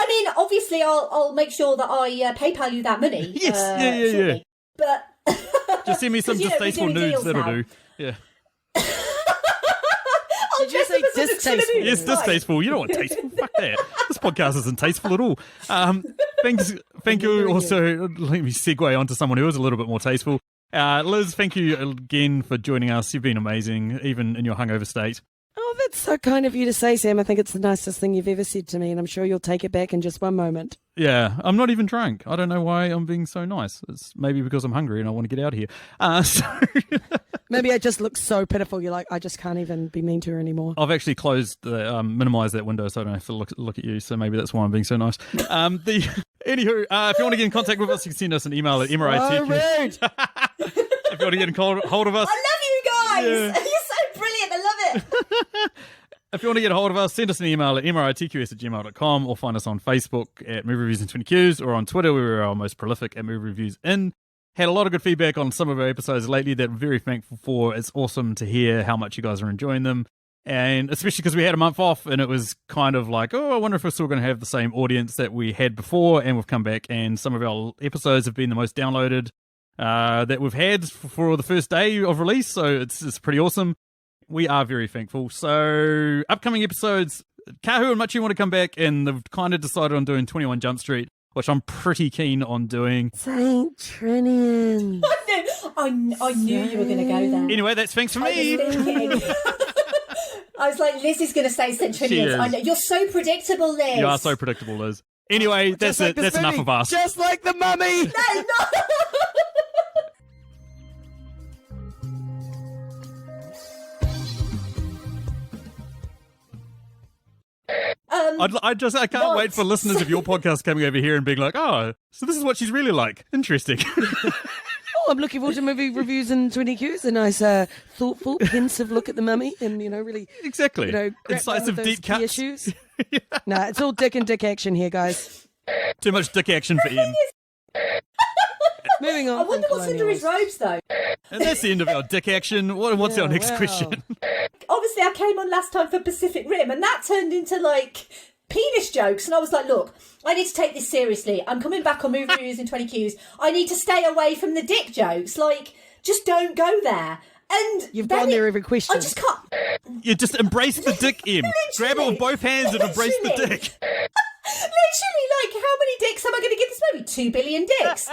Speaker 2: mean, obviously, I'll make sure that I PayPal you that money.
Speaker 3: Yes, yeah.
Speaker 2: But
Speaker 3: just send me some distasteful nudes. That'll do. Yeah.
Speaker 4: Did you say distasteful?
Speaker 3: Yes, distasteful. You know what tasteful? Fuck that. This podcast isn't tasteful at all. Thank you. Also, let me segue onto someone who is a little bit more tasteful. Liz, thank you again for joining us. You've been amazing, even in your hungover state.
Speaker 4: Oh, that's so kind of you to say, Sam. I think it's the nicest thing you've ever said to me, and I'm sure you'll take it back in just one moment.
Speaker 3: Yeah, I'm not even drunk. I don't know why I'm being so nice. It's maybe because I'm hungry and I want to get out of here.
Speaker 4: Maybe I just look so pitiful. You're like, I just can't even be mean to her anymore.
Speaker 3: I've actually closed, minimized that window so I don't have to look at you. So maybe that's why I'm being so nice. Anywho, if you want to get in contact with us, you can send us an email at MRITQ.
Speaker 4: Rude.
Speaker 3: If you want to get in hold of us.
Speaker 2: I love you guys. Yeah. You're so brilliant. I love it.
Speaker 3: If you want to get a hold of us, send us an email at mritqs@gmail.com or find us on Facebook at Movie Reviews in 20 Qs or on Twitter, where we're our most prolific at Movie Reviews in. Had a lot of good feedback on some of our episodes lately that we're very thankful for. It's awesome to hear how much you guys are enjoying them. And especially because we had a month off and it was kind of like, I wonder if we're still going to have the same audience that we had before. And we've come back and some of our episodes have been the most downloaded that we've had for the first day of release. So it's pretty awesome. We are very thankful. So upcoming episodes, Kahu and Machi want to come back and they've kind of decided on doing 21 Jump Street, which I'm pretty keen on doing.
Speaker 4: Saint Trinian.
Speaker 2: I knew you were going to go there.
Speaker 3: Anyway, that's thanks for me.
Speaker 2: I was like, Liz is going to say Saint Trinian. I know. You're so predictable, Liz.
Speaker 3: You are so predictable, Liz. Anyway, that's it. That's enough of us.
Speaker 4: Just like the Mummy.
Speaker 2: No.
Speaker 3: I can't wait for listeners of your podcast coming over here and being like, oh, so this is what she's really like. Interesting.
Speaker 4: Oh, I'm looking forward to movie reviews in 20 Qs. A nice, thoughtful, pensive look at the Mummy and, really...
Speaker 3: Exactly. Incisive, deep cuts.
Speaker 4: Issues. Yeah. No, it's all dick and dick action here, guys.
Speaker 3: Too much dick action for Ian.
Speaker 4: Moving on.
Speaker 2: I wonder what's under his robes, though.
Speaker 3: And that's the end of our dick action. What's our next question?
Speaker 2: Obviously, I came on last time for Pacific Rim, and that turned into, penis jokes. And I was like, look, I need to take this seriously. I'm coming back on movie reviews in 20 Qs. I need to stay away from the dick jokes. Just don't go there. And
Speaker 4: you've gone there every question.
Speaker 2: I just can't.
Speaker 3: You just embrace the dick, Em. Grab it with both hands and embrace the dick.
Speaker 2: 2 billion dicks.